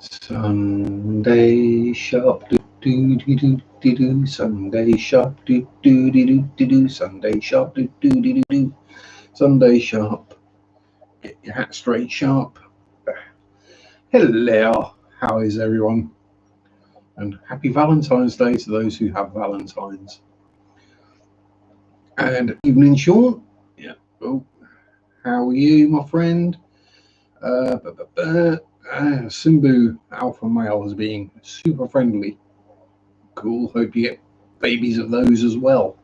Sunday Sharpe, do do do do do. Sunday Sharpe, do do do do do do. Sunday Sharpe, do do do do do. Sunday Sharpe, get your hat straight, Sharpe. Hello, how is everyone? And happy Valentine's Day to those who have Valentines. And evening, Sean. Yeah. Oh, how are you, my friend? Simbu Alpha Male is being super friendly. Cool. Hope you get babies of those as well.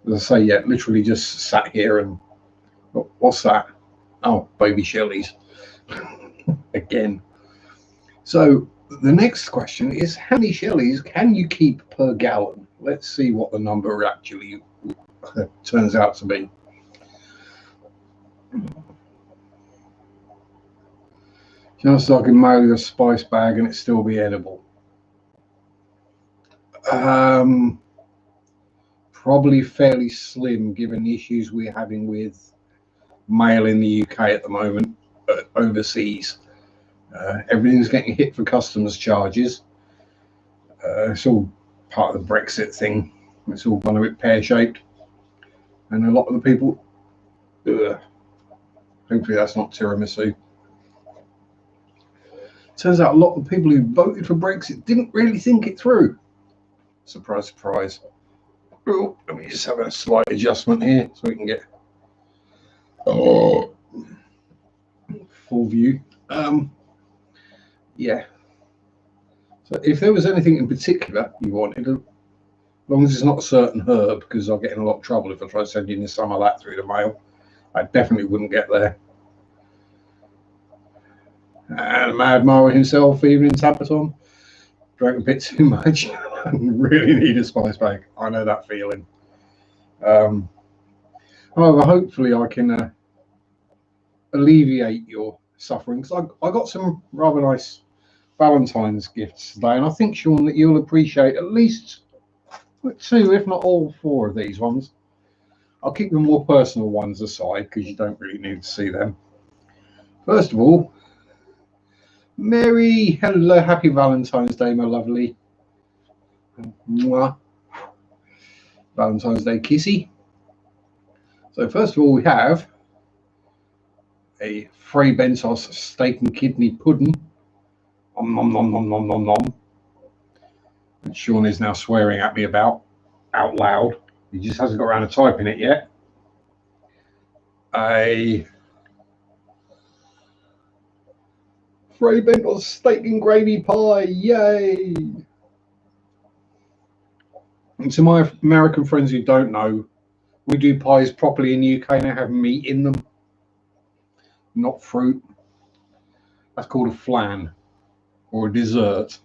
As I say, yeah, literally just sat here and what's that? Oh, baby Shelleys again. So the next question is, how many Shelleys can you keep per gallon? Let's see what the number actually turns out to be. Just so I can mow a spice bag and it still be edible. Probably fairly slim given the issues we're having with mail in the UK at the moment, overseas. Everything's getting hit for customs charges. It's all part of the Brexit thing. It's all gone a bit pear-shaped. And a lot of the people, hopefully that's not tiramisu. Turns out a lot of the people who voted for Brexit didn't really think it through. Surprise, surprise. Oh, let me just have a slight adjustment here so we can get full view. Yeah. So if there was anything in particular you wanted, as long as it's not a certain herb, because I'll get in a lot of trouble if I try sending you some of that through the mail. I definitely wouldn't get there. And Mad Mara himself, Evening Tabaton, drank a bit too much. I really need a spice bag. I know that feeling. However, hopefully I can alleviate your suffering. Because I got some rather nice Valentine's gifts today, and I think, Sean, that you'll appreciate at least 2, if not all 4 of these ones. I'll keep the more personal ones aside because you don't really need to see them. First of all, hello, happy Valentine's Day, my lovely. Mwah. Valentine's Day kissy. So first of all, we have a Frey Bentos steak and kidney pudding. Nom nom nom nom nom nom nom. And Sean is now swearing at me about out loud. He just hasn't got around to typing it yet. A Frey Bentos steak and gravy pie, yay! And to my American friends who don't know, we do pies properly in the UK and they have meat in them, not fruit. That's called a flan or a dessert.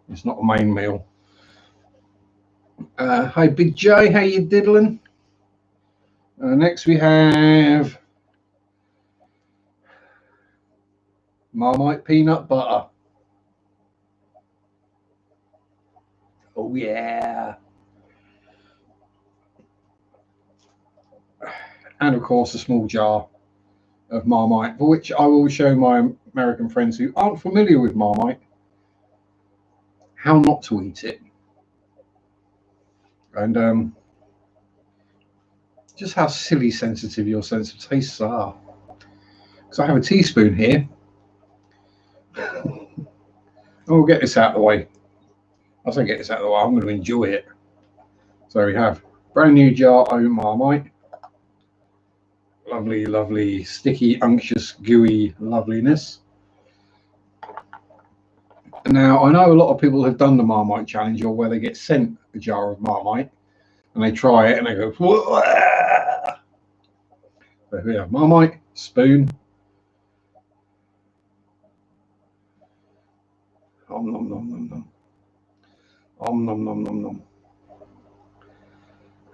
It's not a main meal. Hi, Big J, how you diddling? Next we have Marmite peanut butter. Oh yeah. And of course a small jar of Marmite, for which I will show my American friends who aren't familiar with Marmite how not to eat it. And just how silly sensitive your sense of tastes are. Because I have a teaspoon here. We'll get this out of the way. As I get this out of the way, I'm going to enjoy it. So we have brand new jar of Marmite. Lovely, lovely, sticky, unctuous, gooey loveliness. Now, I know a lot of people have done the Marmite challenge, or where they get sent a jar of Marmite and they try it and they go, whoa! So we have Marmite, spoon. Om nom nom nom nom. Om nom nom nom nom.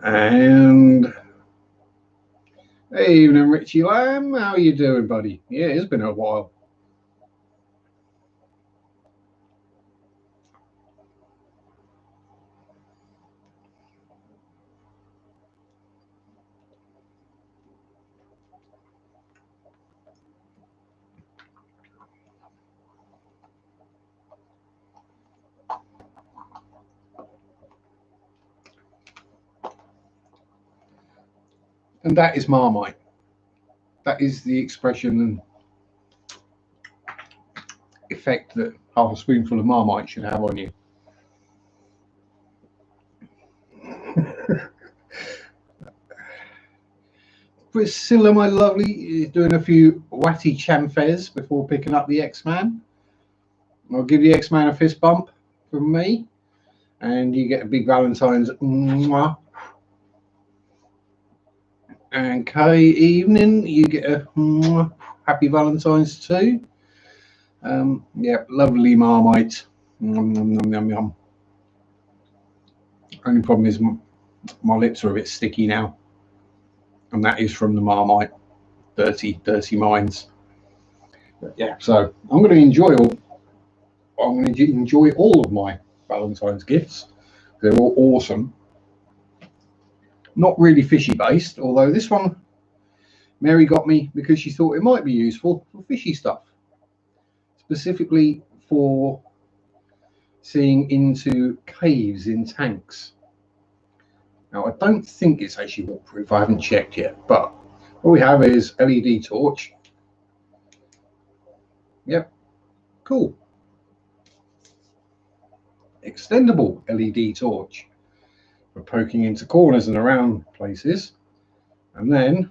And hey, evening, Richie Lamb. How are you doing, buddy? Yeah, it's been a while. And that is Marmite. That is the expression and effect that half a spoonful of Marmite should have on you. Priscilla, my lovely, is doing a few watty chamfez before picking up the X-Man. I'll give the X-Man a fist bump from me, and you get a big Valentine's mwah. And Kay, evening, you get a mwah, happy Valentine's too. Yeah, lovely Marmite. Yum, yum, yum, yum, yum. Only problem is my lips are a bit sticky now, and that is from the Marmite. Dirty minds. But yeah, so I'm going to enjoy all of my Valentine's gifts. They're all awesome. Not really fishy based, although this one Mary got me because she thought it might be useful for fishy stuff, specifically for seeing into caves in tanks. Now, I don't think it's actually waterproof. I haven't checked yet, but what we have is LED torch. Yep, cool. Extendable LED torch for poking into corners and around places. And then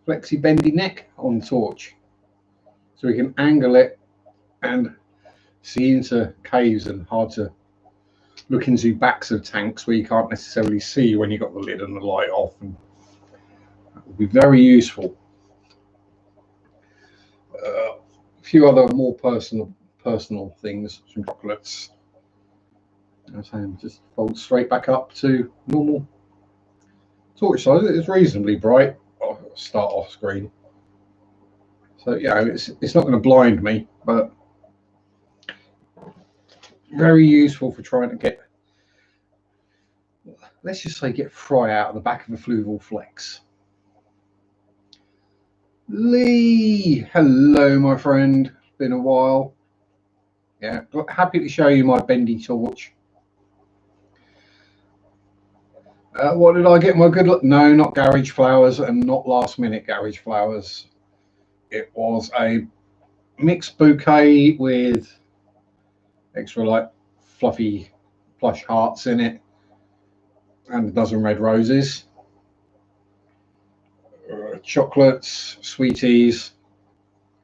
flexi bendy neck on torch, so we can angle it and see into caves and hard to look into backs of tanks where you can't necessarily see when you've got the lid and the light off, and that will be very useful. A few other more personal things, some chocolates. Just fold straight back up to normal torch size. It's reasonably bright. I'll start off screen, so yeah, it's not going to blind me, but very useful for trying to get, let's just say, get fry out of the back of a fluval flex. Lee, hello my friend, been a while. Yeah, happy to show you my bendy torch. What did I get my good luck? No, not garage flowers and not last minute garage flowers. It was a mixed bouquet with extra like fluffy plush hearts in it and a dozen red roses, chocolates, sweeties,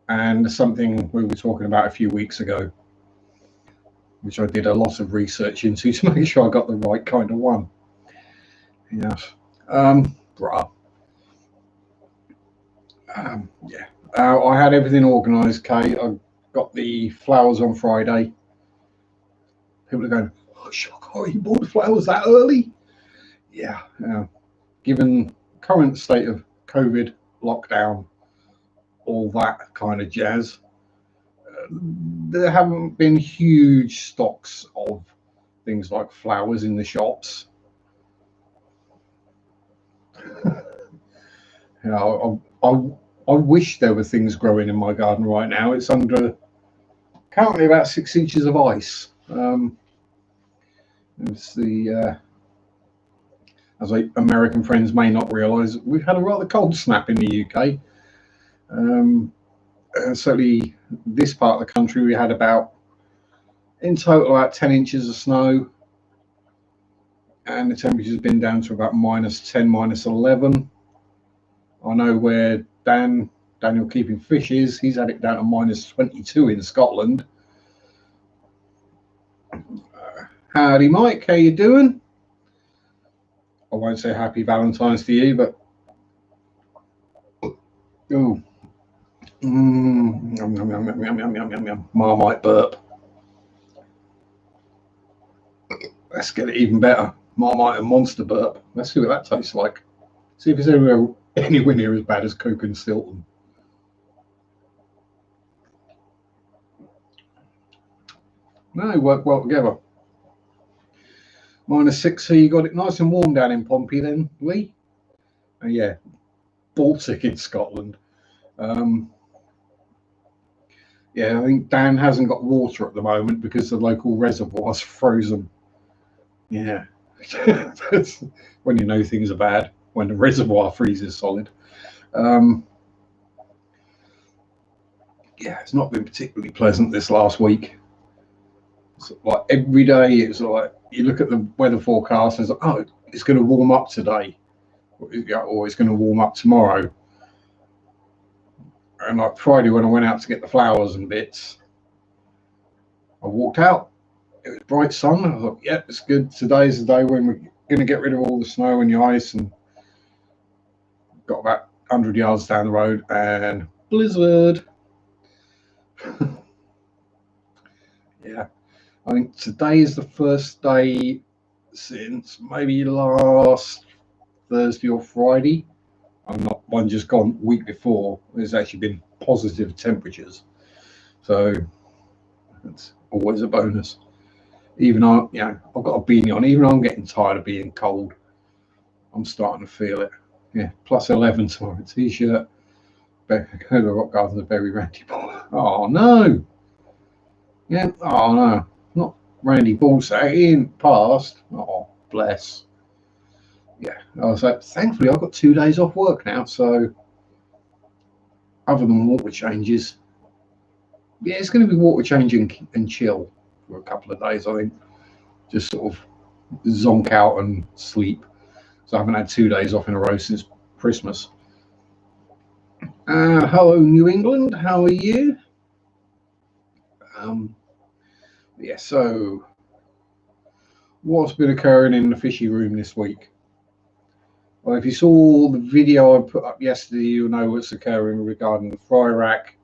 and something we were talking about a few weeks ago, which I did a lot of research into to make sure I got the right kind of one. Yes. Yeah. I had everything organised, Kate. I got the flowers on Friday. People are going, oh, shock, oh, you bought the flowers that early? Yeah. Given current state of COVID, lockdown, all that kind of jazz, there haven't been huge stocks of things like flowers in the shops. I wish there were things growing in my garden right now. It's under currently about 6 inches of ice. It's the as American friends may not realise, we've had a rather cold snap in the UK. Certainly this part of the country, we had in total about 10 inches of snow, and the temperature's been down to about -10, -11. I know where Daniel Keeping Fish is. He's had it down to -22 in Scotland. Howdy, Mike. How you doing? I won't say happy Valentine's to you, but oh, yum, yum, yum, yum, yum, yum, yum, yum. Marmite burp. Let's get it even better. Marmite and monster burp. Let's see what that tastes like. See if it's anywhere near as bad as Coke and Stilton. No, they work well together. -6, so you got it nice and warm down in Pompey then, Lee? Yeah, Baltic in Scotland. Yeah, I think Dan hasn't got water at the moment because the local reservoir's frozen. Yeah. That's when you know things are bad, when the reservoir freezes solid. Yeah, it's not been particularly pleasant this last week. It's like every day, it's like you look at the weather forecast and it's like, oh, it's going to warm up today, or it's going to warm up tomorrow. And like Friday, when I went out to get the flowers and bits, I walked out. It was bright sun. I thought, yeah, it's good. Today's the day when we're going to get rid of all the snow and the ice. And got about 100 yards down the road and blizzard. Yeah, I think today is the first day since maybe last Thursday or Friday. I'm not one just gone week before. There's actually been positive temperatures, so it's always a bonus. Even I've got a beanie on. Even I'm getting tired of being cold. I'm starting to feel it. Yeah, plus 11 tomorrow. T-shirt. The Rock Gardens are very Randy Ball. Oh no. Yeah. Oh no. Not Randy Ball. In past. Oh bless. Yeah. I was like, thankfully I've got 2 days off work now, so other than water changes, yeah, it's going to be water changing and chill for a couple of days. I think just sort of zonk out and sleep. So I haven't had 2 days off in a row since Christmas. Hello, New England. How are you? Yeah, so what's been occurring in the fishy room this week? Well, if you saw the video I put up yesterday, you'll know what's occurring regarding the fry rack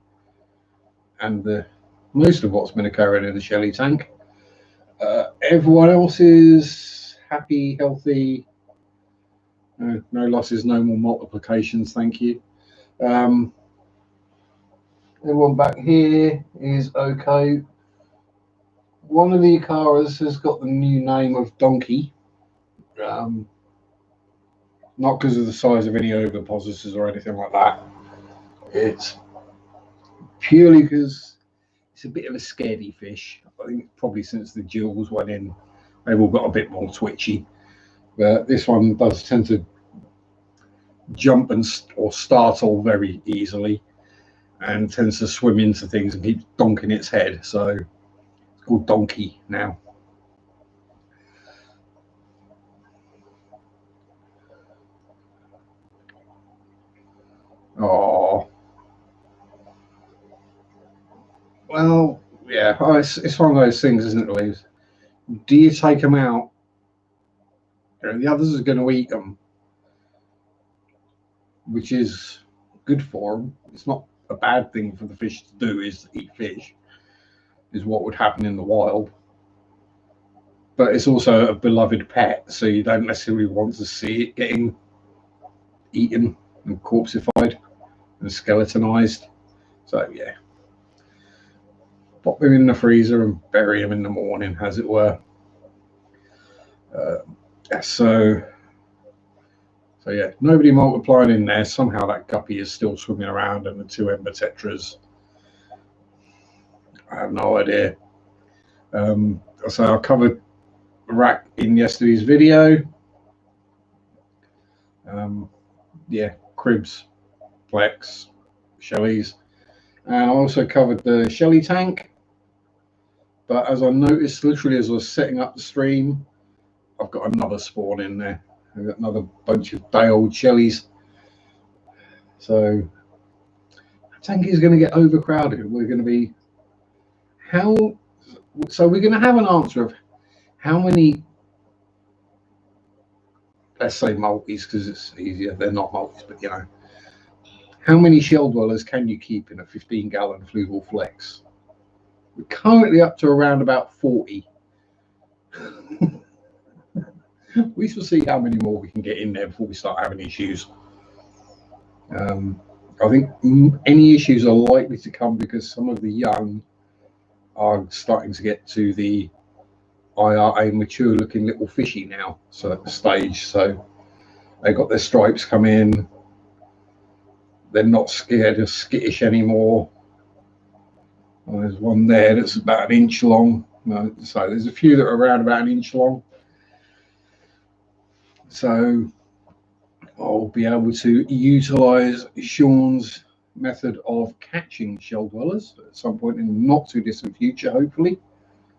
and most of what's been occurring in the Shelly tank. Everyone else is happy, healthy. No losses, no more multiplications. Thank you. Everyone back here is okay. One of the Icaras has got the new name of Donkey. Not because of the size of any ovipositors or anything like that. It's purely because it's a bit of a scaredy fish. I think probably since the Jills went in, they've all got a bit more twitchy. But this one does tend to jump or startle very easily, and tends to swim into things and keep donking its head. So it's called Donkey now. Oh, well, yeah, it's one of those things, isn't it, Louise? Do you take them out? The others are going to eat them, which is good for them. It's not a bad thing for the fish to do, is eat fish, is what would happen in the wild. But it's also a beloved pet, so you don't necessarily want to see it getting eaten and corpseified and skeletonized. So yeah, pop them in the freezer and bury them in the morning, as it were. So yeah, nobody multiplying in there. Somehow that guppy is still swimming around, and the 2 ember tetras, I have no idea. So I covered the rack in yesterday's video. Yeah, cribs, plex, Shellies, and I also covered the Shelly tank. But as I noticed, literally as I was setting up the stream, I've got another spawn in there. I've got another bunch of day-old Shellies. So the tank is going to get overcrowded. We're going to be so we're going to have an answer of how many, let's say multis, because it's easier. They're not multis, but how many shell dwellers can you keep in a 15-gallon fluval flex? We're currently up to around about 40. We shall see how many more we can get in there before we start having issues. I think any issues are likely to come because some of the young are starting to get to the IRA mature looking little fishy now, so at the stage. So they got their stripes come in. They're not scared or skittish anymore. Well, there's one there that's about an inch long. So there's a few that are around about an inch long. So I'll be able to utilize Sean's method of catching shell dwellers at some point in the not too distant future, hopefully.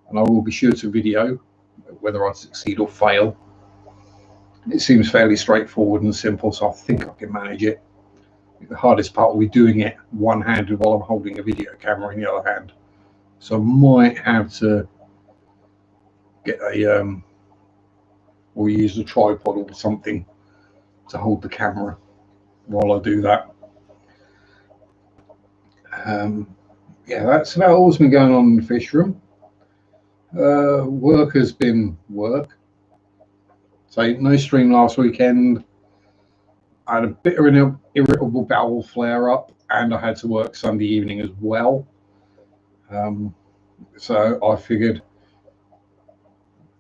And I will be sure to video whether I succeed or fail. It seems fairly straightforward and simple, so I think I can manage it. The hardest part will be doing it one-handed while I'm holding a video camera in the other hand. So I might have to get a or use a tripod or something to hold the camera while I do that. Yeah, that's about all's been going on in the fish room. Work has been work. So no stream last weekend. I had a bit of an irritable bowel flare up, and I had to work Sunday evening as well. So I figured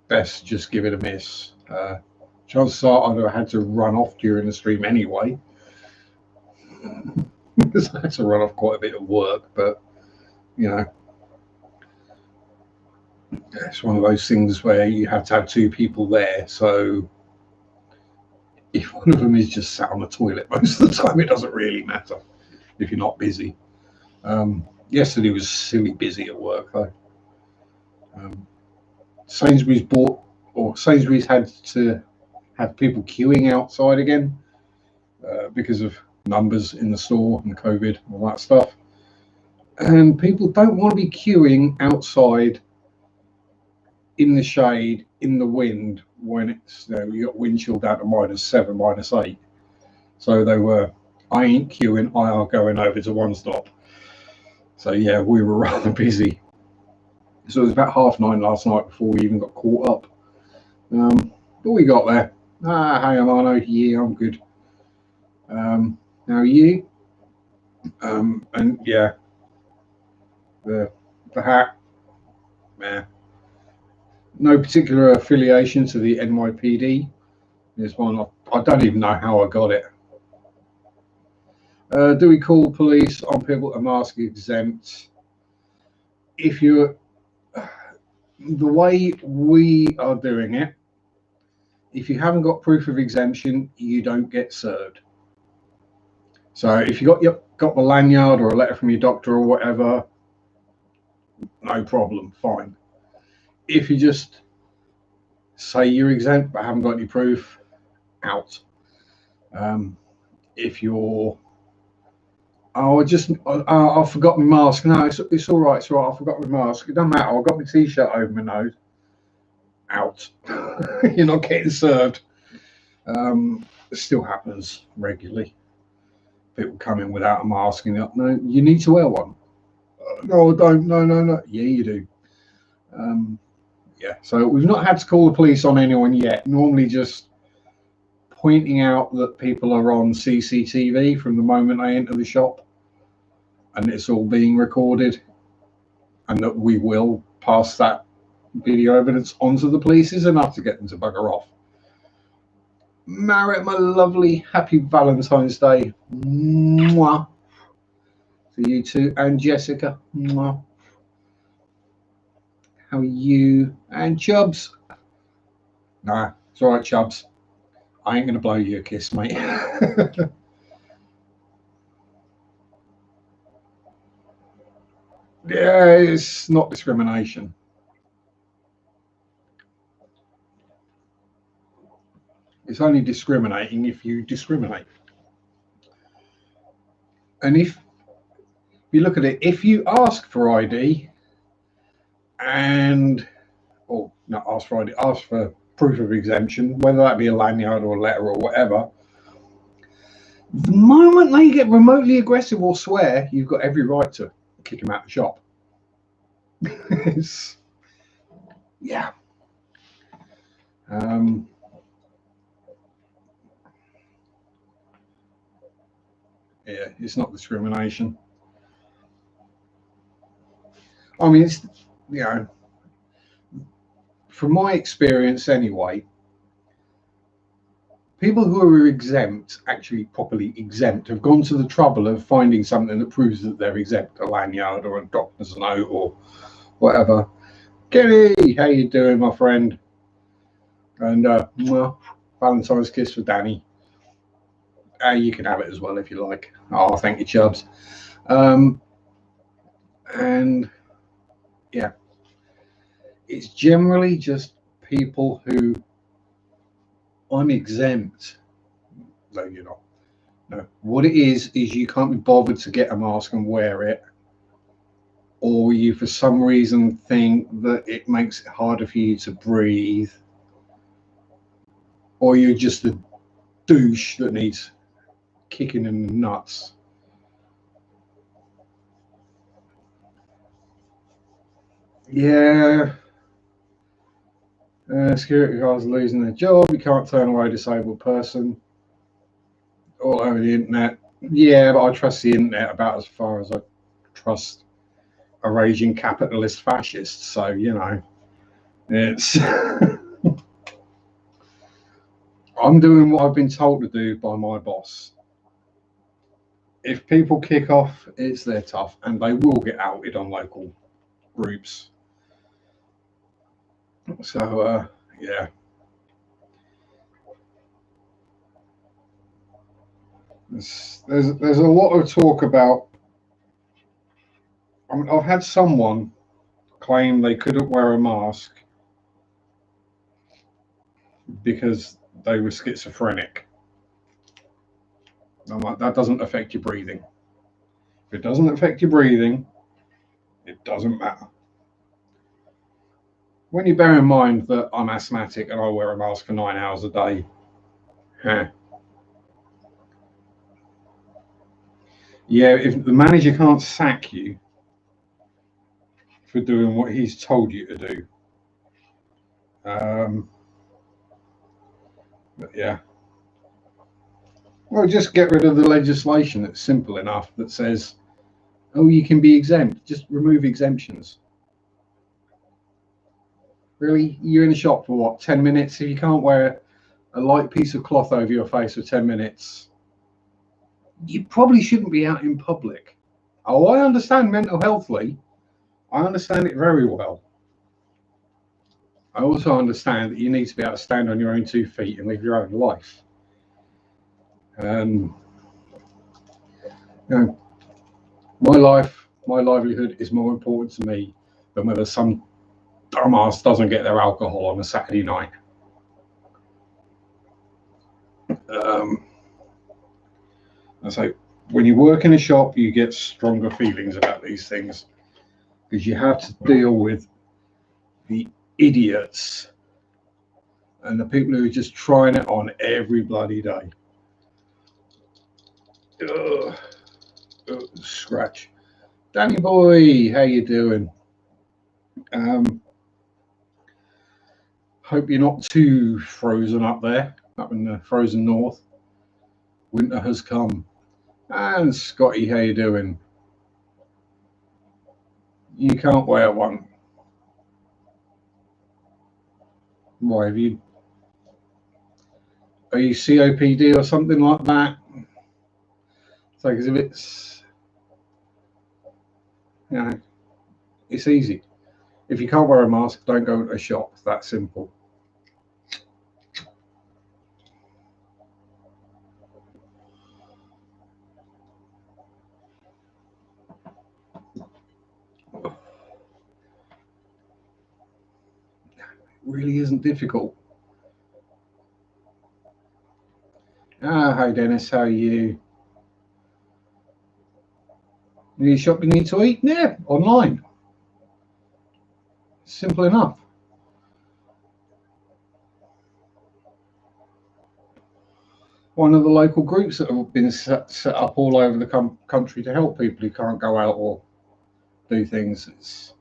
best just give it a miss. Chances are I'd have had to run off during the stream anyway, because I had to run off quite a bit of work. But you know, it's one of those things where you have to have two people there. So if one of them is just sat on the toilet most of the time, it doesn't really matter if you're not busy. Yesterday was silly busy at work though. Sainsbury's had to have people queuing outside again because of numbers in the store and COVID and all that stuff. And people don't want to be queuing outside in the shade, in the wind, when it's, you got wind chill down to -7, -8. So they were, I ain't queuing, I are going over to One Stop. So yeah, we were rather busy. So it was about 9:30 last night before we even got caught up. But we got there. Hey, Amano. Yeah, I'm good. How are you? And yeah, the hat. Yeah. No particular affiliation to the NYPD. There's one. I don't even know how I got it. Do we call police on people that are mask exempt? If you're the way we are doing it, if you haven't got proof of exemption, you don't get served. So if you got the lanyard or a letter from your doctor or whatever, no problem, fine. If you just say you're exempt but haven't got any proof, out. If you're, I forgot my mask. No, it's all right. It's all right. I forgot my mask. It doesn't matter. I've got my t-shirt over my nose. Out. You're not getting served. It still happens regularly. People come in without a mask and no, you need to wear one. No, I don't. No. Yeah, you do. Yeah. So we've not had to call the police on anyone yet. Normally just pointing out that people are on CCTV from the moment they enter the shop, and it's all being recorded, and that we will pass that video evidence onto the police is enough to get them to bugger off. Marriott, my lovely, happy Valentine's Day. Mwah. To you too, and Jessica. Mwah. How are you? And Chubbs. Nah, it's all right, Chubbs. I ain't going to blow you a kiss, mate. Yeah, it's not discrimination. It's only discriminating if you discriminate. And if you look at it, if you ask for ID and, or not ask for ID, ask for proof of exemption, whether that be a lanyard or a letter or whatever, the moment they get remotely aggressive or swear, you've got every right to kick them out of the shop. Yeah. Yeah, it's not discrimination. I mean, it's, from my experience anyway, people who are exempt, actually properly exempt, have gone to the trouble of finding something that proves that they're exempt, a lanyard or a doctor's note or whatever. Kenny, how you doing, my friend? And well, Valentine's kiss for Danny. You can have it as well if you like. Oh, thank you, Chubbs. And yeah, it's generally just people who I'm exempt. No, you're not. No, what it is you can't be bothered to get a mask and wear it, or you for some reason think that it makes it harder for you to breathe, or you're just a douche that needs kicking in the nuts. Yeah. Security guards losing their job. You can't turn away a disabled person. All over the internet. Yeah, but I trust the internet about as far as I trust a raging capitalist fascist. So, you know, it's. I'm doing what I've been told to do by my boss. If people kick off, it's their tough, and they will get outed on local groups. So, yeah. There's a lot of talk about. I mean, I've had someone claim they couldn't wear a mask because they were schizophrenic. I'm like, that doesn't affect your breathing. If it doesn't affect your breathing, it doesn't matter. When you bear in mind that I'm asthmatic and I wear a mask for 9 hours a day, yeah, if the manager can't sack you for doing what he's told you to do, but yeah. Well, just get rid of the legislation that's simple enough that says, oh, you can be exempt. Just remove exemptions. Really? You're in a shop for what, 10 minutes? If you can't wear a light piece of cloth over your face for 10 minutes, you probably shouldn't be out in public. Oh, I understand mental healthly. I understand it very well. I also understand that you need to be able to stand on your own 2 feet and live your own life. You know, my livelihood is more important to me than whether some dumbass doesn't get their alcohol on a Saturday night. I say, when you work in a shop, you get stronger feelings about these things because you have to deal with the idiots and the people who are just trying it on every bloody day. Ugh. Ugh, scratch. Danny boy, how you doing? Hope you're not too frozen up there, up in the frozen north. Winter has come. And Scotty, how you doing? You can't wear one. Why have you? Are you COPD or something like that? So, because if it's, you know, it's easy. If you can't wear a mask, don't go to a shop. It's that simple. It really isn't difficult. Hi Dennis, how are you? You need a shop you need to eat? Yeah, online. Simple enough. One of the local groups that have been set up all over the country to help people who can't go out or do things. It's,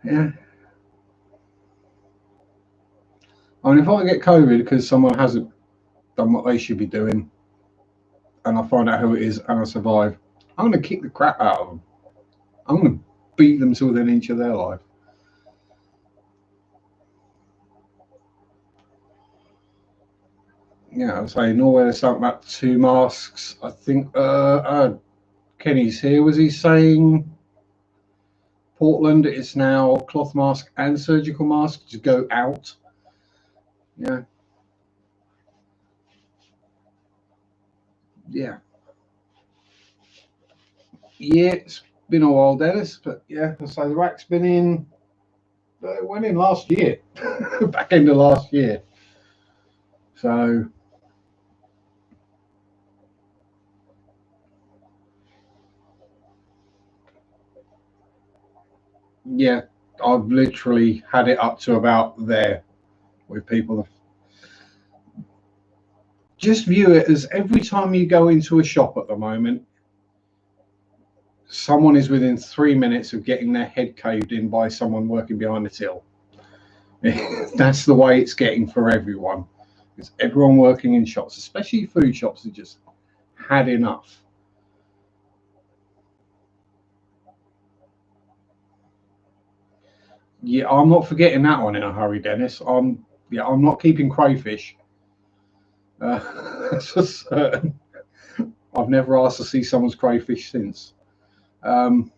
yeah. I mean, if I get COVID because someone hasn't done what they should be doing, and I find out who it is and I survive, I'm going to kick the crap out of them. I'm going to beat them to within an inch of their life. Yeah, I was saying Norway, there's something about 2 masks. I think Kenny's here. Was he saying Portland? It's now cloth mask and surgical mask to go out. Yeah, yeah, yeah. It's been a while, Dennis, but yeah. So the rack's been in. It went in last year, back end of last year. So yeah, I've literally had it up to about there with people. Just view it as every time you go into a shop at the moment, someone is within 3 minutes of getting their head caved in by someone working behind the till. That's the way it's getting for everyone. It's everyone working in shops, especially food shops, have just had enough. Yeah, I'm not forgetting that one in a hurry, Dennis. I'm not keeping crayfish. That's for certain. I've never asked to see someone's crayfish since. Um,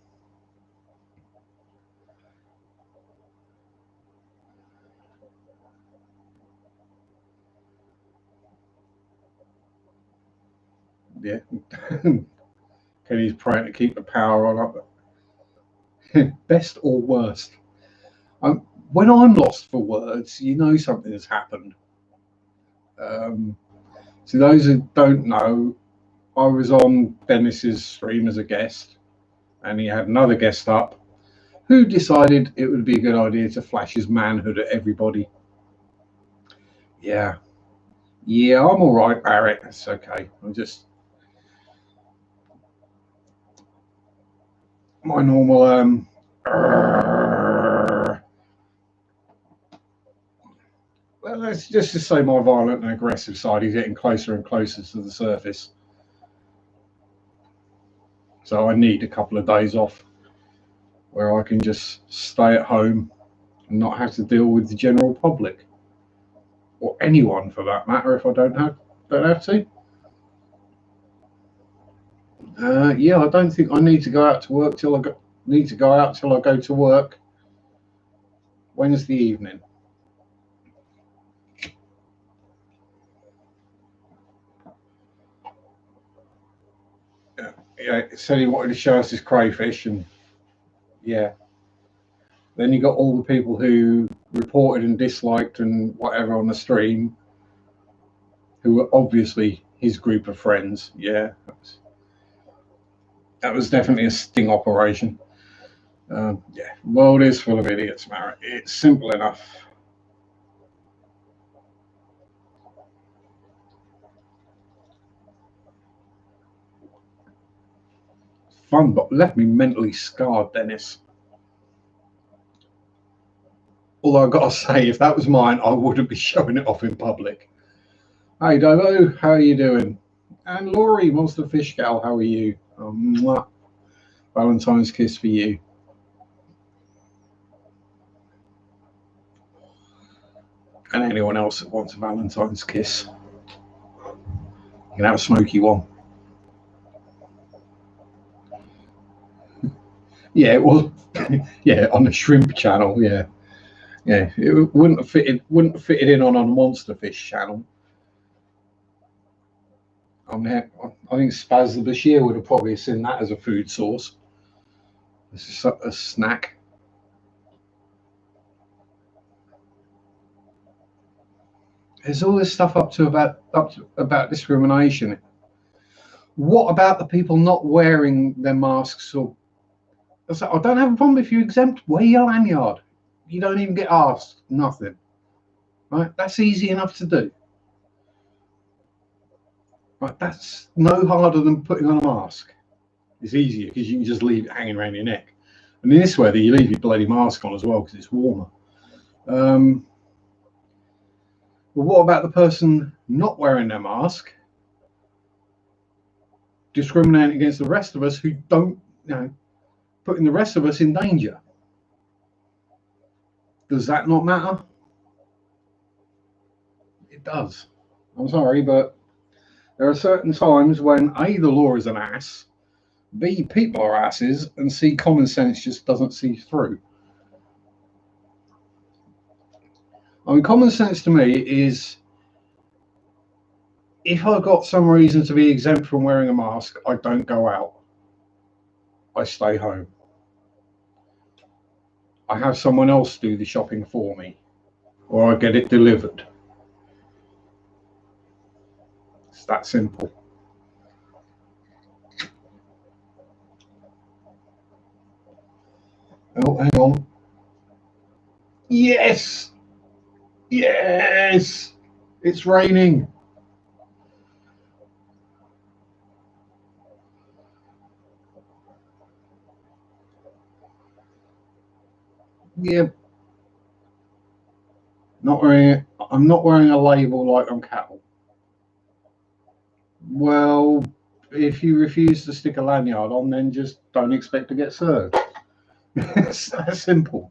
yeah, Kenny's praying to keep the power on. Best or worst? When I'm lost for words, you know something has happened. Um, to those who don't know, I was on Dennis's stream as a guest, and he had another guest up who decided it would be a good idea to flash his manhood at everybody. Yeah, yeah, I'm all right, Barrett. It's okay. I'm just my normal well, let's just to say my violent and aggressive side is getting closer and closer to the surface. So I need a couple of days off where I can just stay at home and not have to deal with the general public or anyone for that matter if I don't have to. Yeah, I don't think I need to go out to work till need to go out till I go to work Wednesday evening. Yeah, said he wanted to show us his crayfish, and yeah, then you got all the people who reported and disliked and whatever on the stream, who were obviously his group of friends. Yeah, that was definitely a sting operation. Yeah, the world is full of idiots, Mara. It's simple enough. Fun, but left me mentally scarred, Dennis. Although I've got to say, if that was mine, I wouldn't be showing it off in public. Hey, Dovo, how are you doing? And Laurie, Monster Fish Gal, how are you? Valentine's kiss for you. And anyone else that wants a Valentine's kiss. You can have a smoky one. Yeah, it was. Yeah, on the shrimp channel. Yeah, yeah. It wouldn't have fitted in on a monster fish channel. I think Spaz the Bashir would have probably seen that as a food source. This is a snack. There's all this stuff up to about discrimination. What about the people not wearing their masks? Or I don't have a problem if you exempt. Wear your lanyard. You don't even get asked. Nothing. Right? That's easy enough to do. Right? That's no harder than putting on a mask. It's easier because you can just leave it hanging around your neck. And in this weather, you leave your bloody mask on as well because it's warmer. But what about the person not wearing their mask, discriminating against the rest of us who don't, putting the rest of us in danger? Does that not matter? It does. I'm sorry, but there are certain times when A, the law is an ass, B, people are asses, and C, common sense just doesn't see through. I mean, common sense to me is if I've got some reason to be exempt from wearing a mask, I don't go out. I stay home. I have someone else do the shopping for me, or I get it delivered. It's that simple. Oh, hang on. Yes! Yes! It's raining. Yeah. Not wearing it. I'm not wearing a label like I'm cattle. Well, if you refuse to stick a lanyard on, then just don't expect to get served. It's that simple.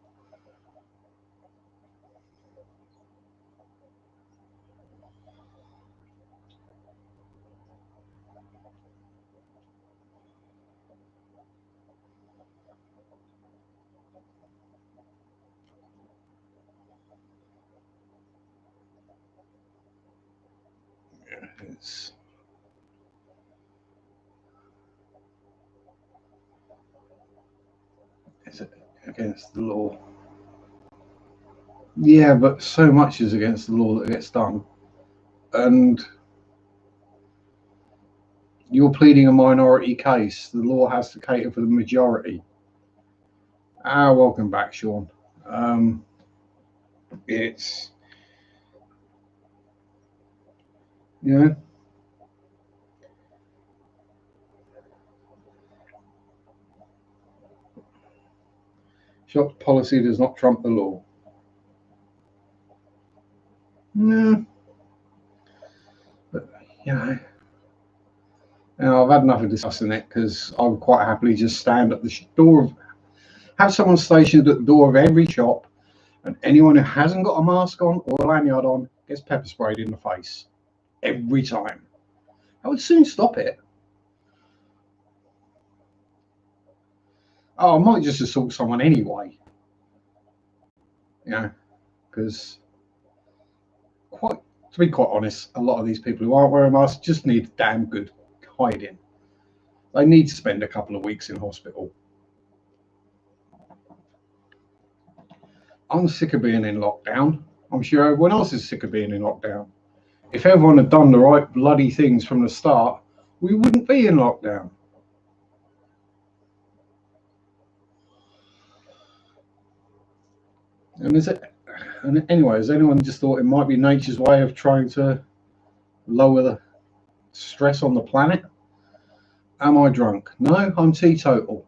It's, it's against the law. Yeah, but so much is against the law that gets done. And you're pleading a minority case. The law has to cater for the majority. Welcome back, Sean. It's, you know, shop policy does not trump the law. No, but I've had enough of discussing it because I would quite happily just stand at the door of, have someone stationed at the door of every shop, and anyone who hasn't got a mask on or a lanyard on gets pepper sprayed in the face every time. I would soon stop it. I might just assault someone anyway. Because to be quite honest, a lot of these people who aren't wearing masks just need damn good hiding. They need to spend a couple of weeks in hospital. I'm sick of being in lockdown. I'm sure everyone else is sick of being in lockdown. If everyone had done the right bloody things from the start, we wouldn't be in lockdown. And anyway, has anyone just thought it might be nature's way of trying to lower the stress on the planet? Am I drunk? No, I'm teetotal.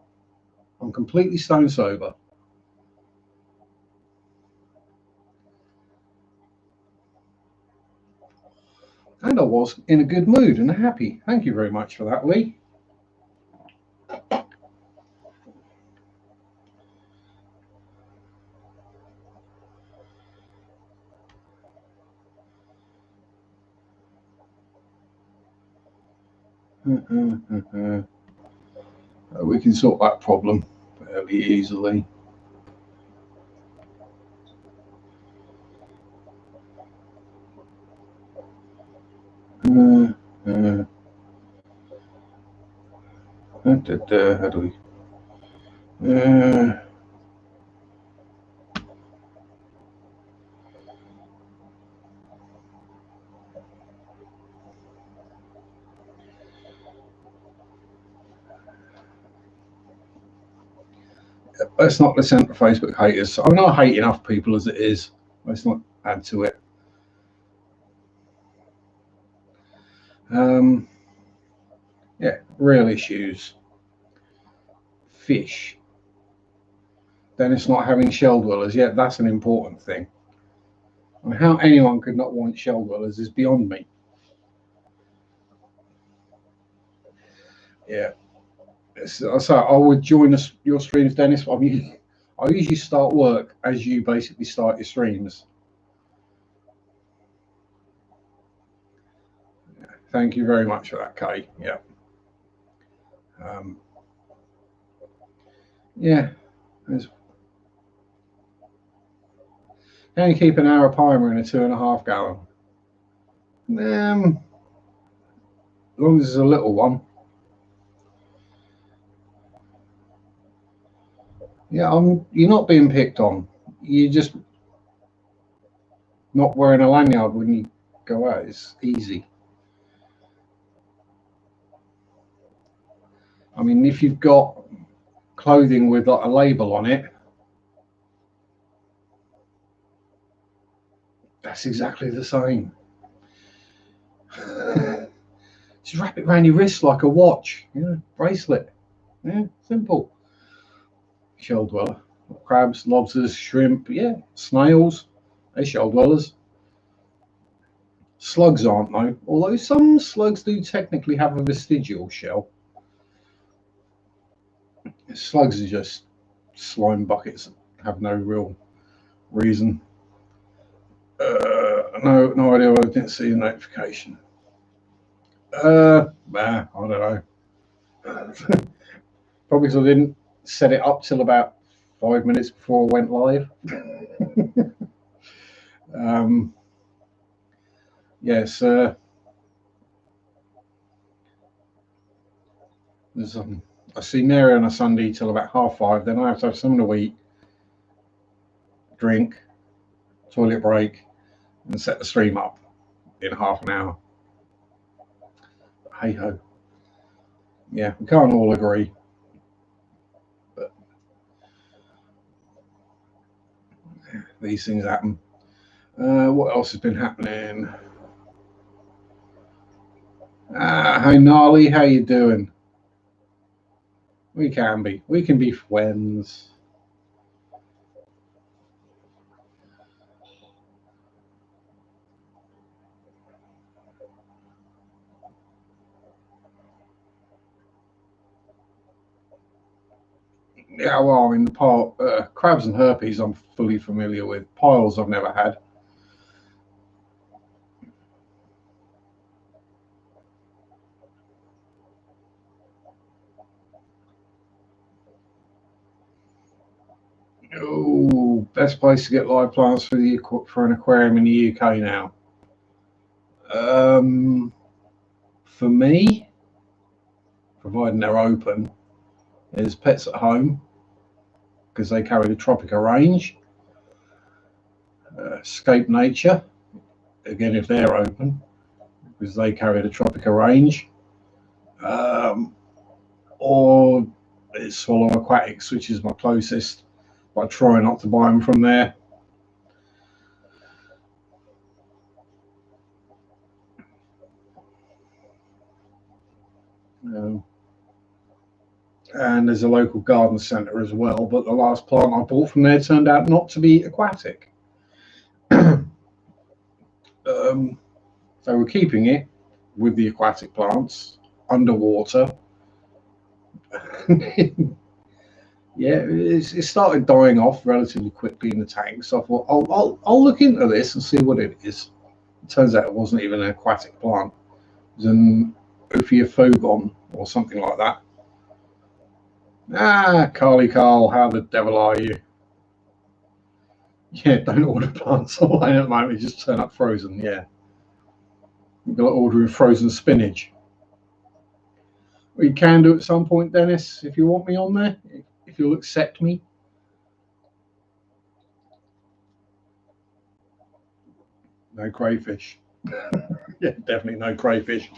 I'm completely stone sober. And I was in a good mood and happy. Thank you very much for that, Lee. We can sort that problem fairly easily. How do we? Let's not listen to Facebook haters. I mean, I hate enough people as it is. Let's not add to it. Real issues. Fish. Then it's not having shell dwellers. Yeah, that's an important thing. I mean, how anyone could not want shell dwellers is beyond me. Yeah. So I would join your streams, Dennis. I usually start work as you basically start your streams. Thank you very much for that, Kay. Yeah. Yeah. How you keep an arapaima in a 2.5 gallon? As long as it's a little one. Yeah, you're not being picked on. You're just not wearing a lanyard when you go out. It's easy. I mean, if you've got clothing with like a label on it, that's exactly the same. Just wrap it around your wrist like a watch, bracelet. Yeah, simple. Shell dweller. Crabs, lobsters, shrimp, yeah, snails, they're shell dwellers. Slugs aren't though, although some slugs do technically have a vestigial shell. Slugs are just slime buckets, have no real reason. No idea why I didn't see a notification. I don't know. Probably because I didn't set it up till about 5 minutes before I went live. Yes. I see Mary on a Sunday till about 5:30. Then I have to have something to eat, drink, toilet break, and set the stream up in half an hour. But hey ho. Yeah, we can't all agree. But these things happen. What else has been happening? Hey Gnarly, how you doing? We can be. We can be friends. Yeah, well, I mean, the crabs and herpes I'm fully familiar with. Piles I've never had. Oh, best place to get live plants for an aquarium in the UK now. For me, providing they're open, is Pets at Home because they carry the Tropica range. Escape Nature, again if they're open, because they carry the Tropica range. Or it's Swallow Aquatics, which is my closest. I try not to buy them from there. And there's a local garden centre as well, but the last plant I bought from there turned out not to be aquatic. So we're keeping it with the aquatic plants underwater. Yeah, it started dying off relatively quickly in the tank, so I thought I'll look into this and see what it is. It turns out it wasn't even an aquatic plant; it was an Ophiophogon or something like that. Carly Carl, how the devil are you? Yeah, don't order plants online at the moment, they just turn up frozen. Yeah, you've got to order frozen spinach. We can do at some point, Dennis, if you want me on there, if you'll accept me. No crayfish. Yeah, definitely no crayfish.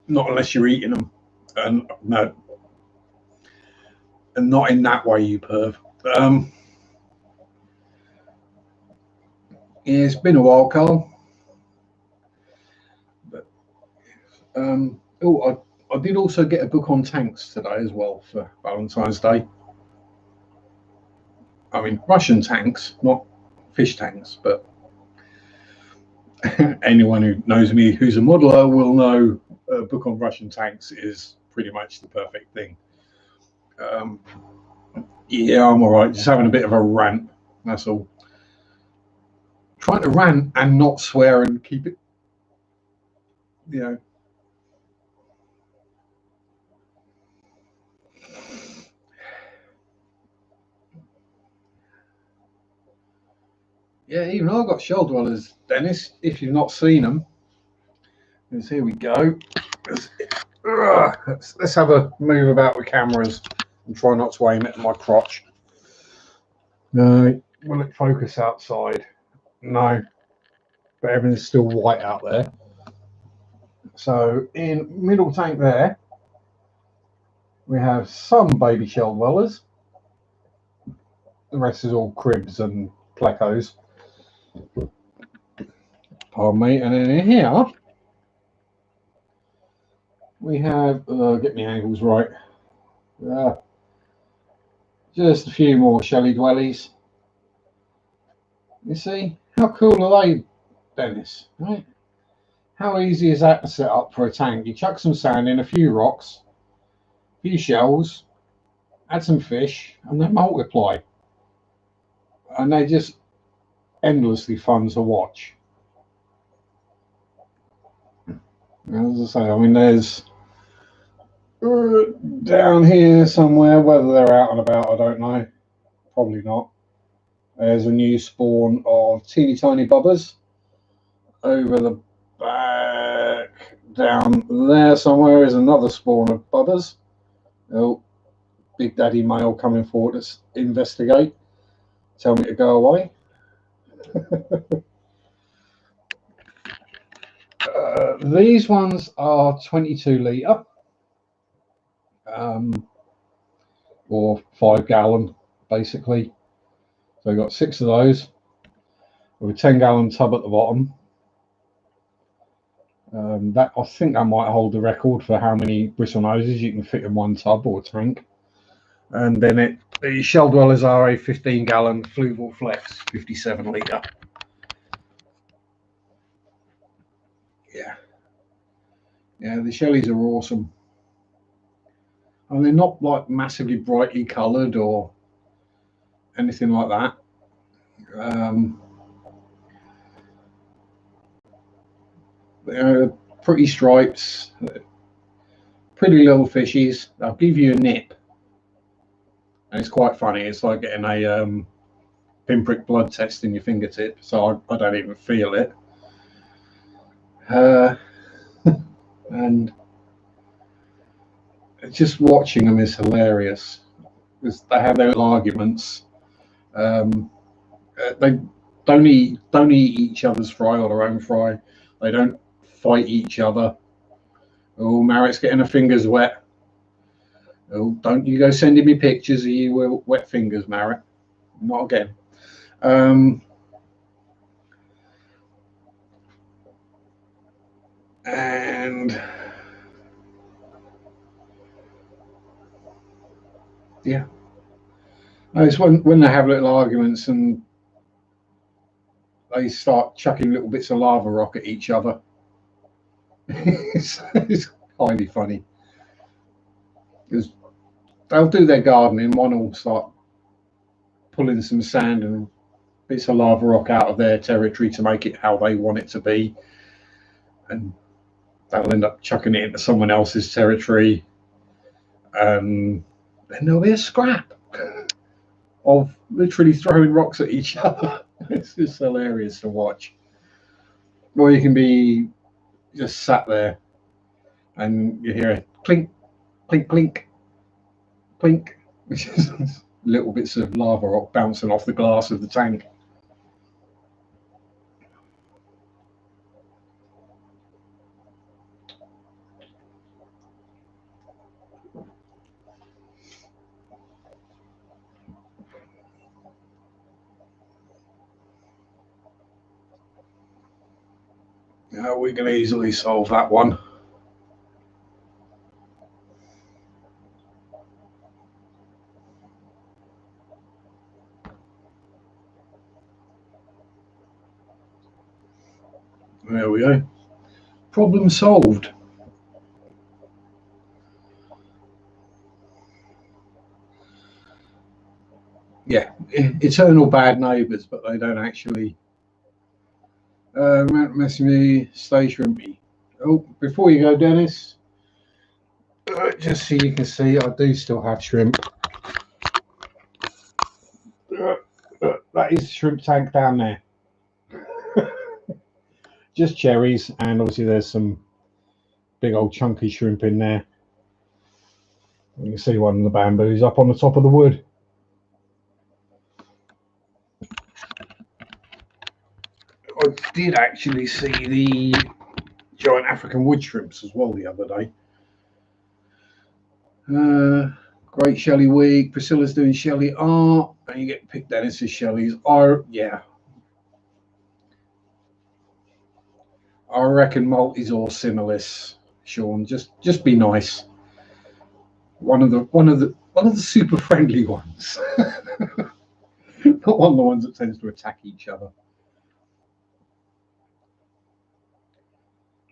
Not unless you're eating them. And no. And not in that way, you perv. Yeah, it's been a while, Carl. But I did also get a book on tanks today as well for Valentine's Day. I mean, Russian tanks, not fish tanks, but anyone who knows me who's a modeler will know a book on Russian tanks is pretty much the perfect thing. Yeah, I'm all right. Just having a bit of a rant. That's all. Trying to rant and not swear and keep it you know. Yeah, even I've got shell dwellers, Dennis. If you've not seen them, because here we go. Let's have a move about with cameras and try not to aim it at my crotch. No, will it focus outside? No, but everything's still white out there. So in middle tank there, we have some baby shell dwellers. The rest is all cribs and plecos. Pardon me. And then in here, we have, get my angles right, just a few more shelly dwellies. You see, how cool are they, Dennis? Right? How easy is that to set up for a tank? You chuck some sand in, a few rocks, a few shells, add some fish, and they multiply. And they're just endlessly fun to watch. As I say, I mean, there's down here somewhere, whether they're out and about, I don't know. Probably not. There's a new spawn of teeny tiny bubbers over the back. Down there somewhere is another spawn of bubbers. Oh, Big Daddy male coming forward to investigate. Tell me to go away. These ones are 22 litre or 5 gallon basically. So we've got 6 of those with a 10-gallon tub at the bottom. That I think that might hold the record for how many bristle noses you can fit in one tub or tank. And then the shell dwellers are a 15-gallon Fluval Flex 57 litre. Yeah, the shellies are awesome. And they're not like massively brightly coloured or anything like that. They're pretty stripes, pretty little fishies. They'll give you a nip, and it's quite funny. It's like getting a pinprick blood test in your fingertip, so I don't even feel it. And just watching them is hilarious because they have their little arguments. They don't eat each other's fry or their own fry. They don't fight each other. Oh, Marritt's getting her fingers wet. Oh, don't you go sending me pictures of you with wet fingers, Marritt. Not again. And yeah, it's when they have little arguments and they start chucking little bits of lava rock at each other. It's highly funny because they'll do their gardening. One will start pulling some sand and bits of lava rock out of their territory to make it how they want it to be, and they'll end up chucking it into someone else's territory, and then there'll be a scrap of literally throwing rocks at each other. It's just hilarious to watch. Or you can be just sat there and you hear a clink, clink, clink, clink, which is little bits of lava rock bouncing off the glass of the tank. We can easily solve that one. There we go. Problem solved. Yeah, eternal bad neighbours, but they don't actually mess with me, stay shrimpy. Oh, before you go, Dennis, just so you can see, I do still have shrimp. That is the shrimp tank down there. Just cherries, and obviously there's some big old chunky shrimp in there. You can see one of the bamboos up on the top of the wood. I did actually see the giant African wood shrimps as well the other day. Great Shelley week. Priscilla's doing Shelley art, and you get picked Dennis's Shelley's. Yeah. I reckon multis or similis, Sean. Just be nice. One of the super friendly ones. Not one of the ones that tends to attack each other.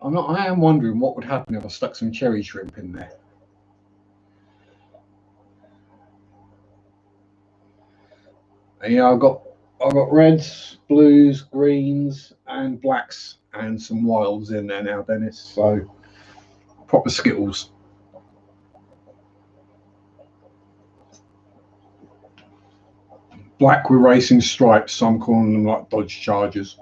I am wondering what would happen if I stuck some cherry shrimp in there. And yeah, I've got reds, blues, greens, and blacks, and some wilds in there now, Dennis. So proper Skittles. Black with racing stripes, so I'm calling them like Dodge Chargers.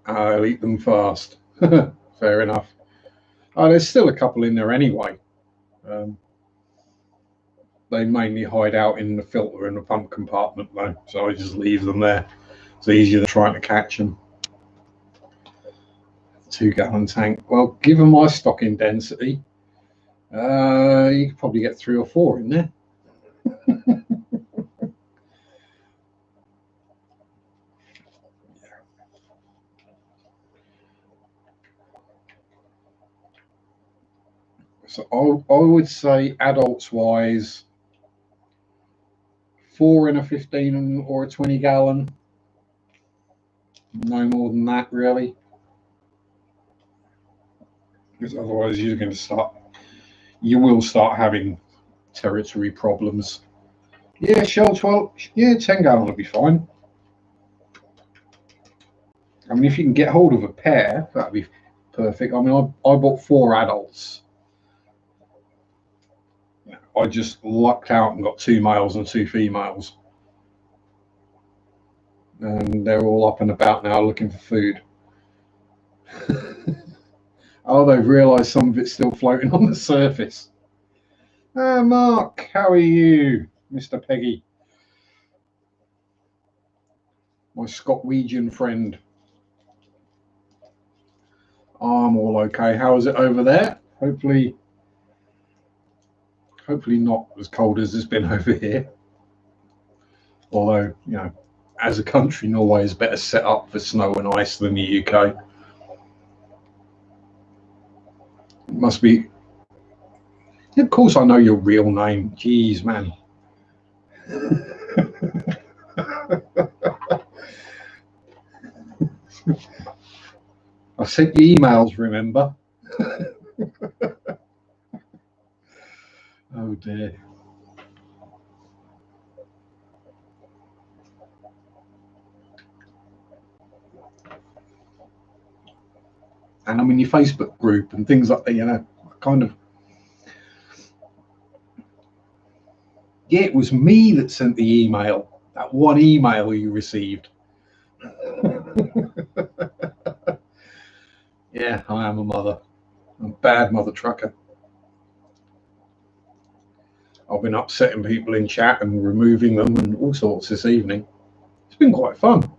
I'll eat them fast. Fair enough. There's still a couple in there anyway. They mainly hide out in the filter in the pump compartment though, so I just leave them there. It's easier than trying to catch them. 2-gallon tank. Well, given my stocking density, you could probably get 3 or 4 in there. So I would say adults wise, 4 in a 15 or a 20-gallon. No more than that, really. Because otherwise you will start having territory problems. Yeah, shell 12, yeah, 10-gallon would be fine. I mean, if you can get hold of a pair, that'd be perfect. I mean, I bought 4 adults. I just lucked out and got 2 males and 2 females. And they're all up and about now looking for food. Oh, they've realised some of it's still floating on the surface. Mark, how are you, Mr. Peggy? My Scotwegian friend. I'm all okay. How is it over there? Hopefully not as cold as it's been over here. Although, as a country, Norway is better set up for snow and ice than the UK. It must be. Of course, I know your real name. Jeez, man. I sent you emails, remember? Oh dear. And I'm in your Facebook group and things like that, kind of. Yeah, it was me that sent the email. That one email you received. Yeah, I am a mother. I'm a bad mother trucker. I've been upsetting people in chat and removing them and all sorts this evening. It's been quite fun.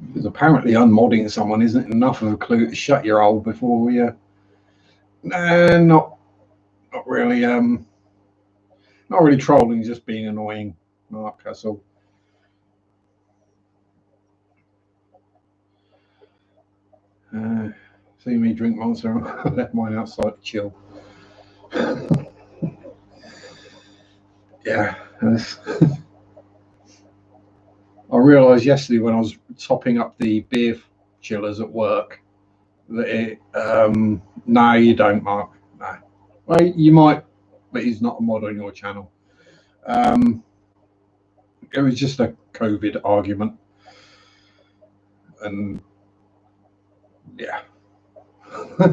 Because apparently unmodding someone isn't enough of a clue to shut your hole before we not really not really trolling, just being annoying, Mark, that's all. See me drink Monster. I left mine outside to chill. Yeah, I realised yesterday when I was topping up the beer chillers at work that no, you don't, Mark. No, well, you might, but he's not a mod on your channel. It was just a COVID argument, and yeah,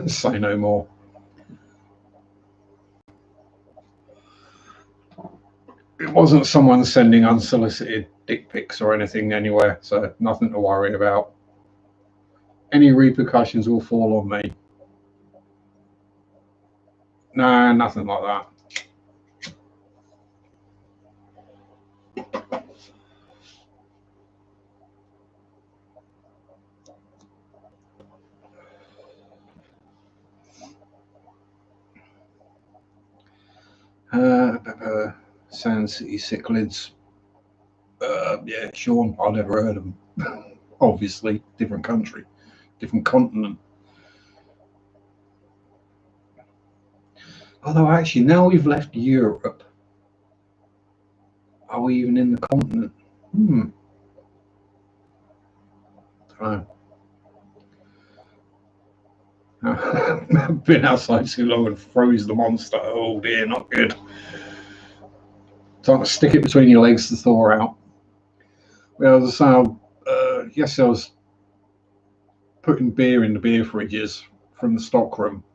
say no more. It wasn't someone sending unsolicited dick pics or anything anywhere, so nothing to worry about. Any repercussions will fall on me. Nah, nothing like that. Sand City Cichlids. Yeah, Sean, I've never heard of them. Obviously, different country, different continent. Although, actually, now we've left Europe, are we even in the continent? I've been outside too long and froze the monster. Oh dear, not good. Time to stick it between your legs to thaw out. Well, as I say, yes, I was putting beer in the beer fridges from the stockroom.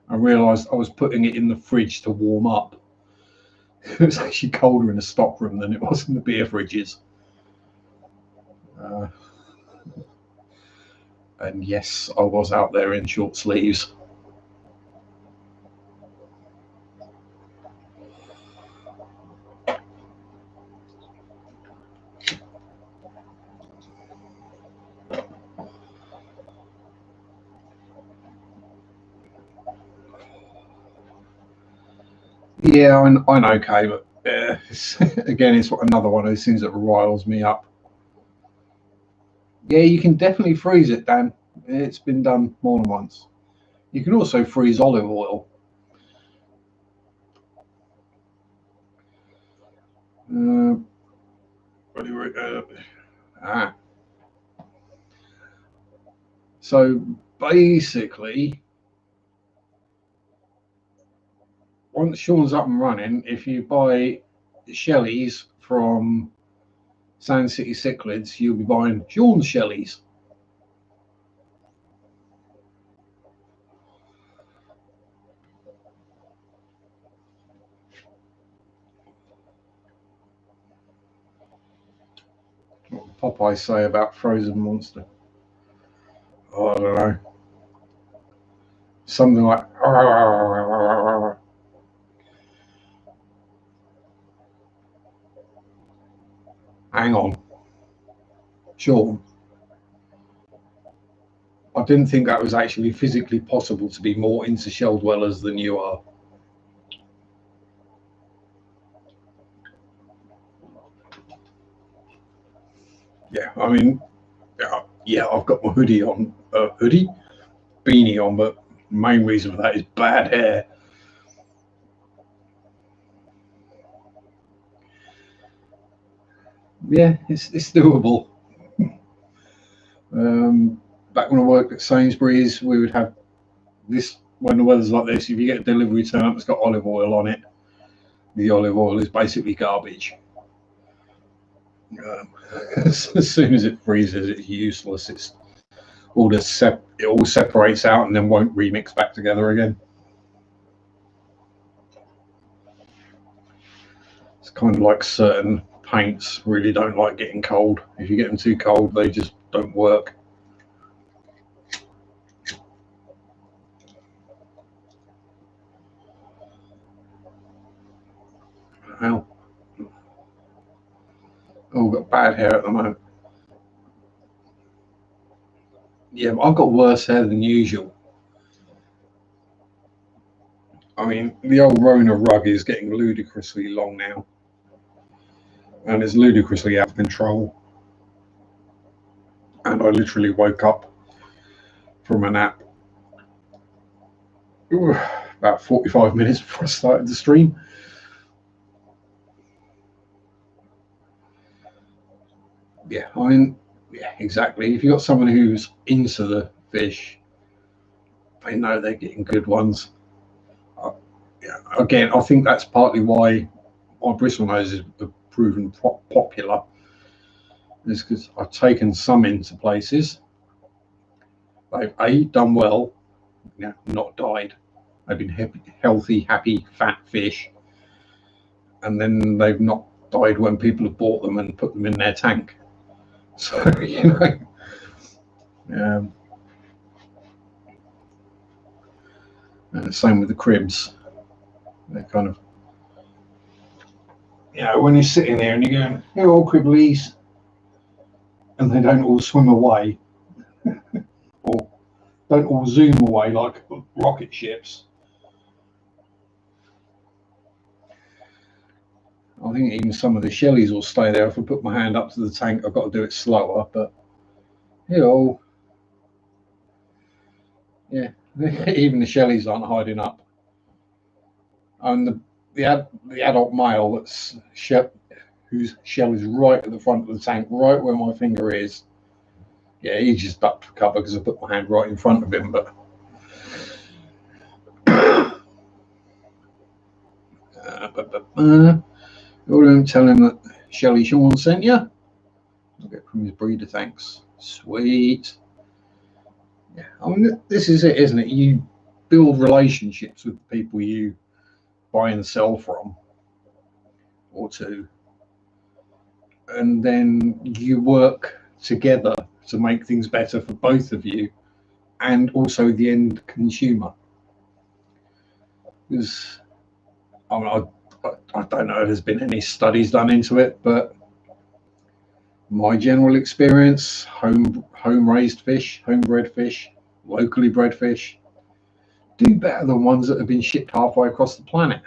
I realised I was putting it in the fridge to warm up. It was actually colder in the stockroom than it was in the beer fridges. And yes, I was out there in short sleeves. Yeah, I'm okay, but again, it's another one of those things that riles me up. Yeah, you can definitely freeze it, Dan. It's been done more than once. You can also freeze olive oil. So basically, once Sean's up and running, if you buy Shelley's from Sand City Cichlids, you'll be buying Sean's Shelley's. What Popeye say about frozen monster? Oh, I don't know. Something like. Hang on. Sean. I didn't think that was actually physically possible to be more into shell dwellers than you are. Yeah, I mean, yeah, I've got my hoodie on, beanie on, but the main reason for that is bad hair. Yeah, it's doable. Back when I worked at Sainsbury's, we would have this when the weather's like this. If you get a delivery turn up, it's got olive oil on it. The olive oil is basically garbage. As soon as it freezes, it's useless. It's all it all separates out and then won't remix back together again. It's kind of like certain paints really don't like getting cold. If you get them too cold, they just don't work. Ow. Oh, I've got bad hair at the moment. Yeah, I've got worse hair than usual. I mean, the old Rona rug is getting ludicrously long now. And it's ludicrously out of control. And I literally woke up from a nap about 45 minutes before I started the stream. Yeah, I mean, yeah, exactly. If you've got someone who's into the fish, they know they're getting good ones. Yeah, again, I think that's partly why my bristlenoses have proven popular, is because I've taken some into places. They've done well, not died. They've been healthy, happy, fat fish, and then they've not died when people have bought them and put them in their tank. So um, and the same with the cribs. They're kind of, when you're sitting there and you're going, "Here, all cribblies," and they don't all swim away or don't all zoom away like rocket ships. I think even some of the shellies will stay there. If I put my hand up to the tank, I've got to do it slower. But yeah, even the shellies aren't hiding up. And the adult male whose shell is right at the front of the tank, right where my finger is. Yeah, he just ducked for cover because I put my hand right in front of him. But don't tell him that Shelly Sean sent you. I'll get from his breeder, thanks. Sweet. Yeah, I mean, this is it, isn't it? You build relationships with the people you buy and sell from, or to, and then you work together to make things better for both of you and also the end consumer. Because I mean, I don't know if there's been any studies done into it, but my general experience, home raised fish, homebred fish, locally bred fish, do better than ones that have been shipped halfway across the planet.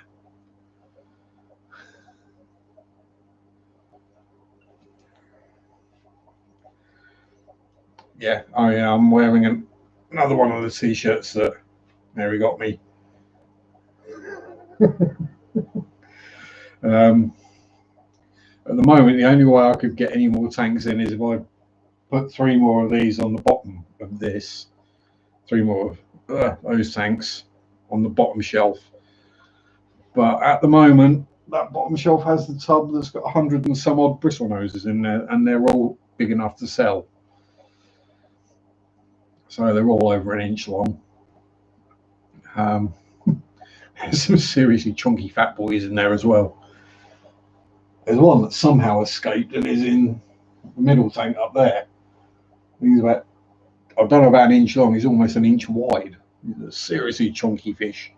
Yeah, I'm wearing another one of the t-shirts that Mary got me. At the moment, the only way I could get any more tanks in is if I put 3 more of these on the bottom of this, 3 more of those tanks on the bottom shelf. But at the moment, that bottom shelf has the tub that's got 100 and some odd bristlenoses in there, and they're all big enough to sell. So they're all over an inch long. There's some seriously chunky fat boys in there as well. There's one that somehow escaped and is in the middle tank up there. He's about, I don't know, about an inch long. He's almost an inch wide. He's a seriously chunky fish.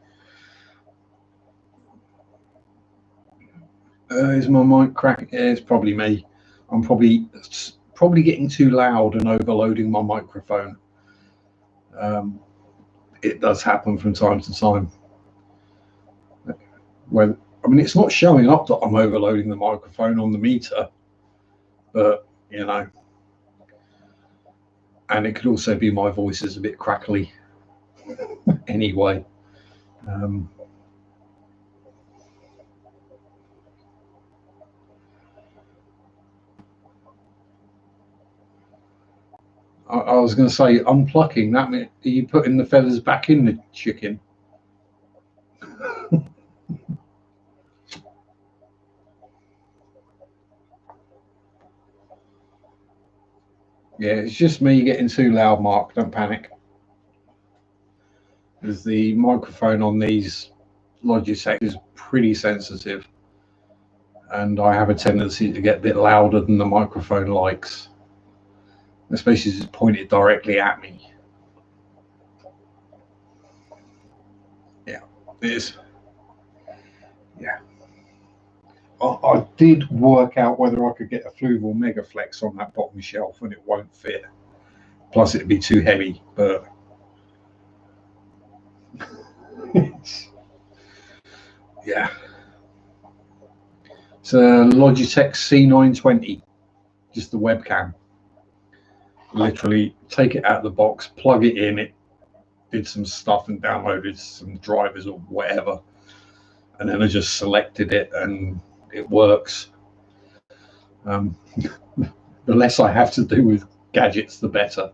Is my mic cracking? Yeah, it's probably me. I'm probably getting too loud and overloading my microphone. It does happen from time to time. I mean, it's not showing up that I'm overloading the microphone on the meter, but and it could also be my voice is a bit crackly. Anyway, I was going to say unplucking. That means, are you putting the feathers back in the chicken? Yeah, it's just me getting too loud, Mark. Don't panic. Because the microphone on these Logitech is pretty sensitive, and I have a tendency to get a bit louder than the microphone likes, especially as it's pointed directly at me. Yeah, it is. Yeah. I did work out whether I could get a Fluval Megaflex on that bottom shelf, and it won't fit. Plus, it'd be too heavy. But yeah, it's a Logitech C920, just the webcam. Literally, take it out of the box, plug it in. It did some stuff and downloaded some drivers or whatever, and then I just selected it, and it works. The less I have to do with gadgets, the better.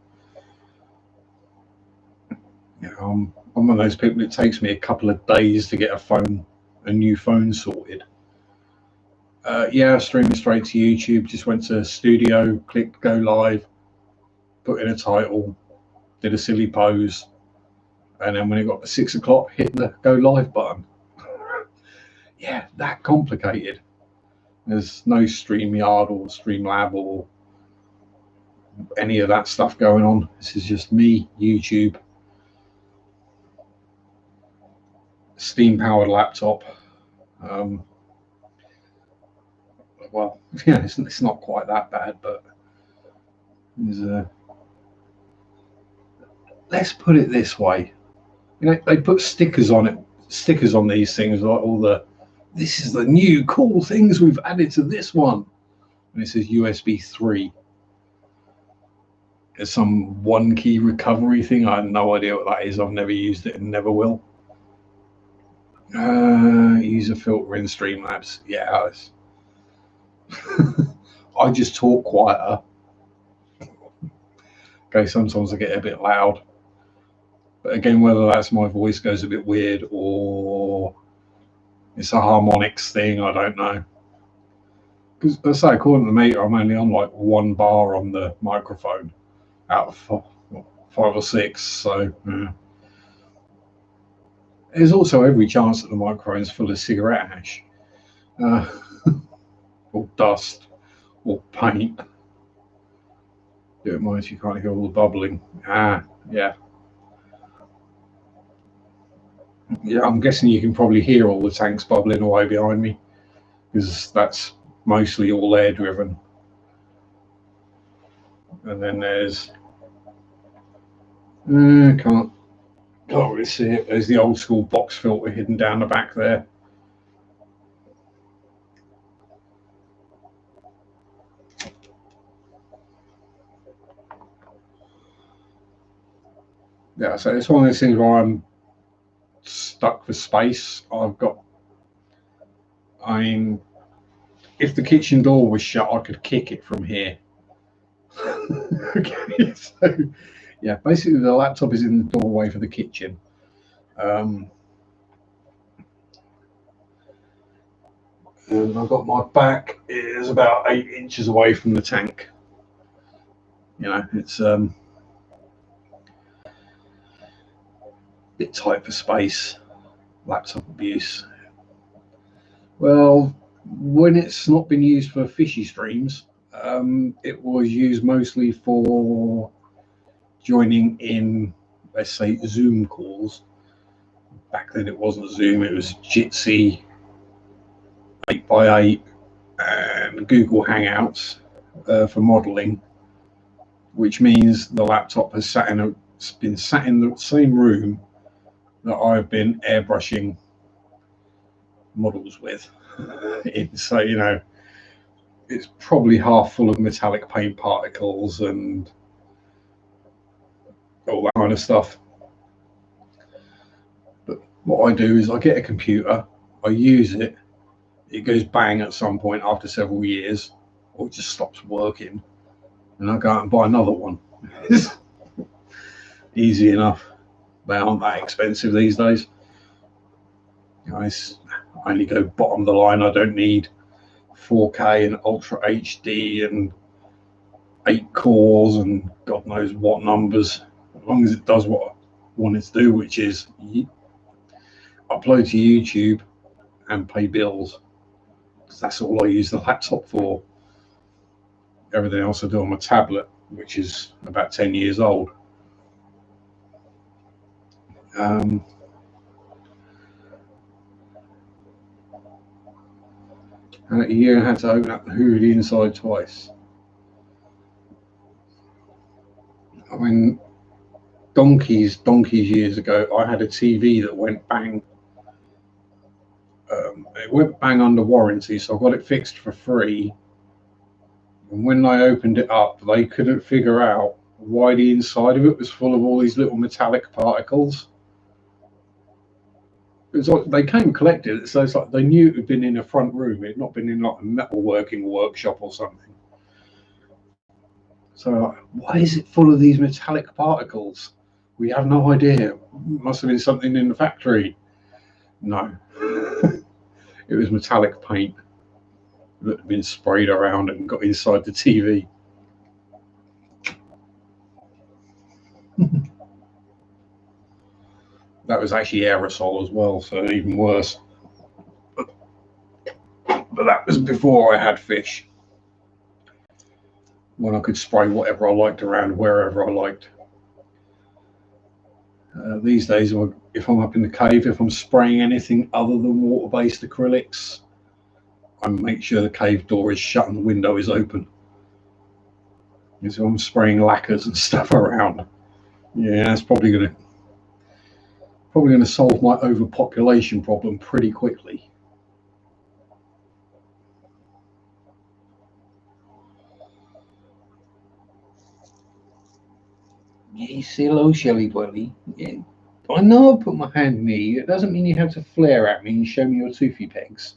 I'm one of those people, it takes me a couple of days to get a new phone sorted. Yeah, streaming straight to YouTube. Just went to studio, clicked go live, put in a title, did a silly pose, and then when it got to 6 o'clock, hit the go live button. Yeah, that complicated. There's no StreamYard or Streamlab or any of that stuff going on. This is just me, YouTube, Steam powered laptop. Well, yeah, it's not quite that bad, but let's put it this way. They put stickers on it, stickers on these things, like this is the new cool things we've added to this one. And it says USB 3. It's some one key recovery thing. I have no idea what that is. I've never used it and never will. Use a filter in Streamlabs. Yeah. I just talk quieter. Okay, sometimes I get a bit loud. But again, whether that's my voice goes a bit weird or it's a harmonics thing, I don't know. Because I say, according to the meter, I'm only on like 1 bar on the microphone out of 5 or 6. So yeah. There's also every chance that the microphone's full of cigarette ash, or dust, or paint. Don't mind if you can't hear all the bubbling. Yeah. Yeah, I'm guessing you can probably hear all the tanks bubbling away behind me, because that's mostly all air driven. And then there's can't really see it. There's the old school box filter hidden down the back there. Yeah, so it's one of those things where I'm stuck for space. If the kitchen door was shut, I could kick it from here. Okay, so yeah, basically the laptop is in the doorway for the kitchen. And I've got my back is about 8 inches away from the tank. It's a bit tight for space. Laptop abuse. Well, when it's not been used for fishy streams, it was used mostly for joining in, let's say, Zoom calls. Back then it wasn't Zoom, it was Jitsi, 8x8, and Google Hangouts for modeling, which means the laptop has been sat in the same room that I've been airbrushing models with. So, it's probably half full of metallic paint particles and all that kind of stuff. But what I do is I get a computer, I use it, it goes bang at some point after several years, or it just stops working, and I go out and buy another one. Easy enough. They aren't that expensive these days. I only go bottom of the line. I don't need 4K and Ultra HD and 8 cores and God knows what numbers, as long as it does what I want it to do, which is upload to YouTube and pay bills. Because that's all I use the laptop for. Everything else I do on my tablet, which is about 10 years old. You had to open up the hood inside twice. I mean, donkeys years ago, I had a TV that went bang. It went bang under warranty, so I got it fixed for free. And when I opened it up, they couldn't figure out why the inside of it was full of all these little metallic particles. It's like they came and collected it, so it's like they knew it had been in a front room. It had not been in like a metalworking workshop or something. So why is it full of these metallic particles? We have no idea. Must have been something in the factory. No, it was metallic paint that had been sprayed around and got inside the TV. That was actually aerosol as well, so even worse. But that was before I had fish, when I could spray whatever I liked around wherever I liked. These days, if I'm up in the cave, if I'm spraying anything other than water-based acrylics, I make sure the cave door is shut and the window is open. Because if I'm spraying lacquers and stuff around, yeah, that's probably going to solve my overpopulation problem pretty quickly. Yeah, hello, Shelly Dwelly. Yeah, I know I put my hand near you. It doesn't mean you have to flare at me and show me your toothy pegs.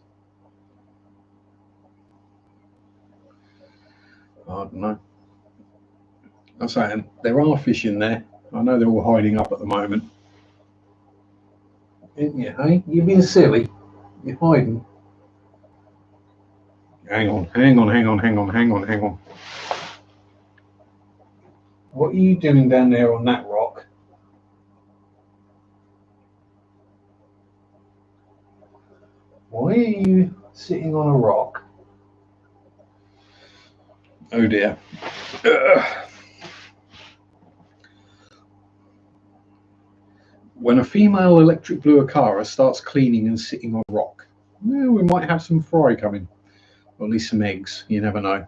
I don't know. I'm saying there are fish in there. I know they're all hiding up at the moment. Isn't you, hey? You're being silly. You're hiding. Hang on. What are you doing down there on that rock? Why are you sitting on a rock? Oh dear. When a female electric blue Acara starts cleaning and sitting on a rock, well, we might have some fry coming. Or at least some eggs. You never know.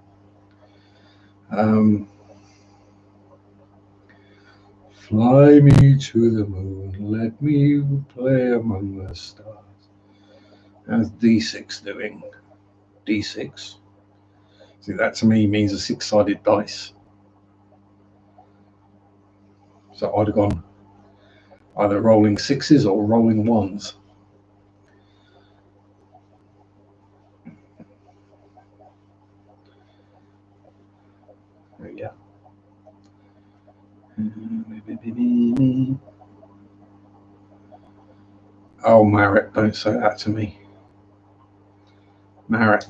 Fly me to the moon, let me play among the stars. How's D6 doing? D6? See, that to me means a six-sided dice. So I'd have gone either rolling sixes or rolling ones. There we go. Oh, Marek, don't say that to me. Marek.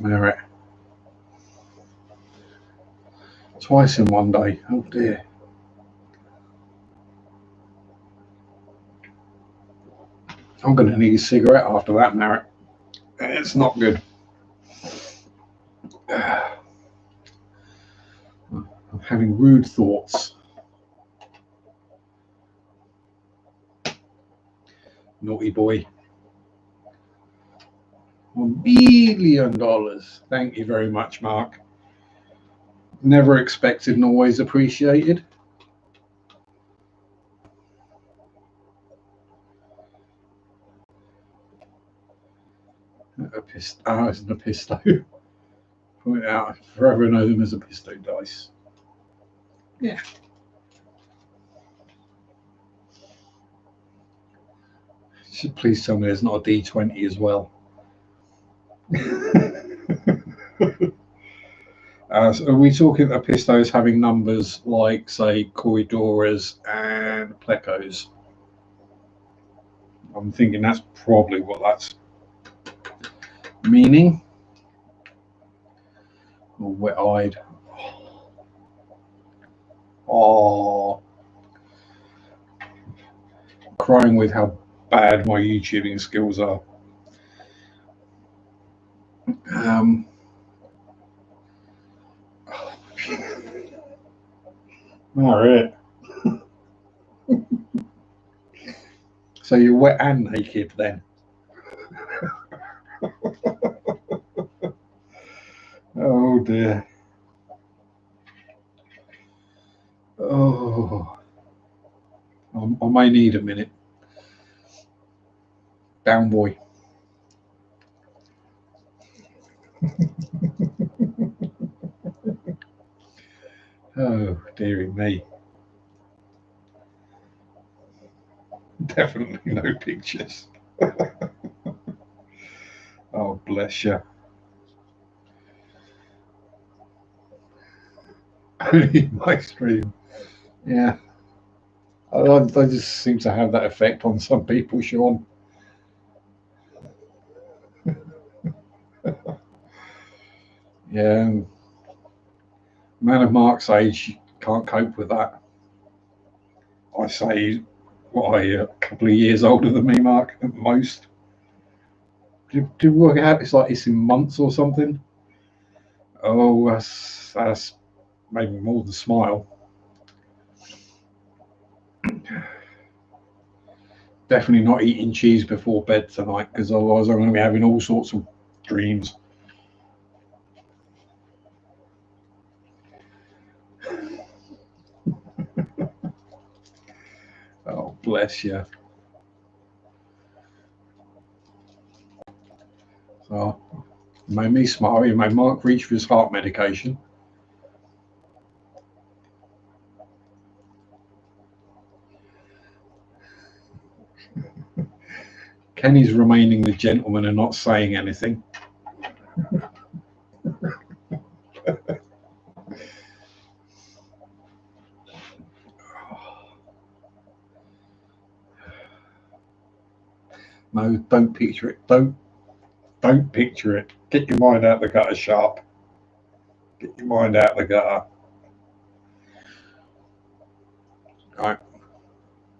Twice in one day. Oh dear. I'm going to need a cigarette after that, Marek. It's not good. I'm having rude thoughts. Naughty boy. $1 billion. Thank you very much, Mark. Never expected and always appreciated. It's an Episto. Point out, I forever know them as Episto dice. Yeah. Please tell me there's not a D20 as well. So are we talking Epistos having numbers like, say, Corridoras and Plecos? I'm thinking that's probably what that's meaning. Or wet-eyed. Oh, crying with how bad my YouTubing skills are. All right. So you're wet and naked then? Oh dear. Oh, I may need a minute. Down boy. Oh, dearie me. Definitely no pictures. Oh, bless you. Only in my stream. Yeah. I just seem to have that effect on some people, Sean. Yeah. And man of Mark's age can't cope with that. I say, what are you, a couple of years older than me, Mark, at most? Do you work out it's like it's in months or something? Oh, that's maybe more than smile. Definitely not eating cheese before bed tonight, because otherwise I'm going to be having all sorts of dreams. Oh, bless you. So, it made me smile. It made Mark reach for his heart medication. Kenny's remaining the gentleman and not saying anything. No, don't picture it. Don't picture it. Get your mind out the gutter, Sharpe. Get your mind out the gutter. Right.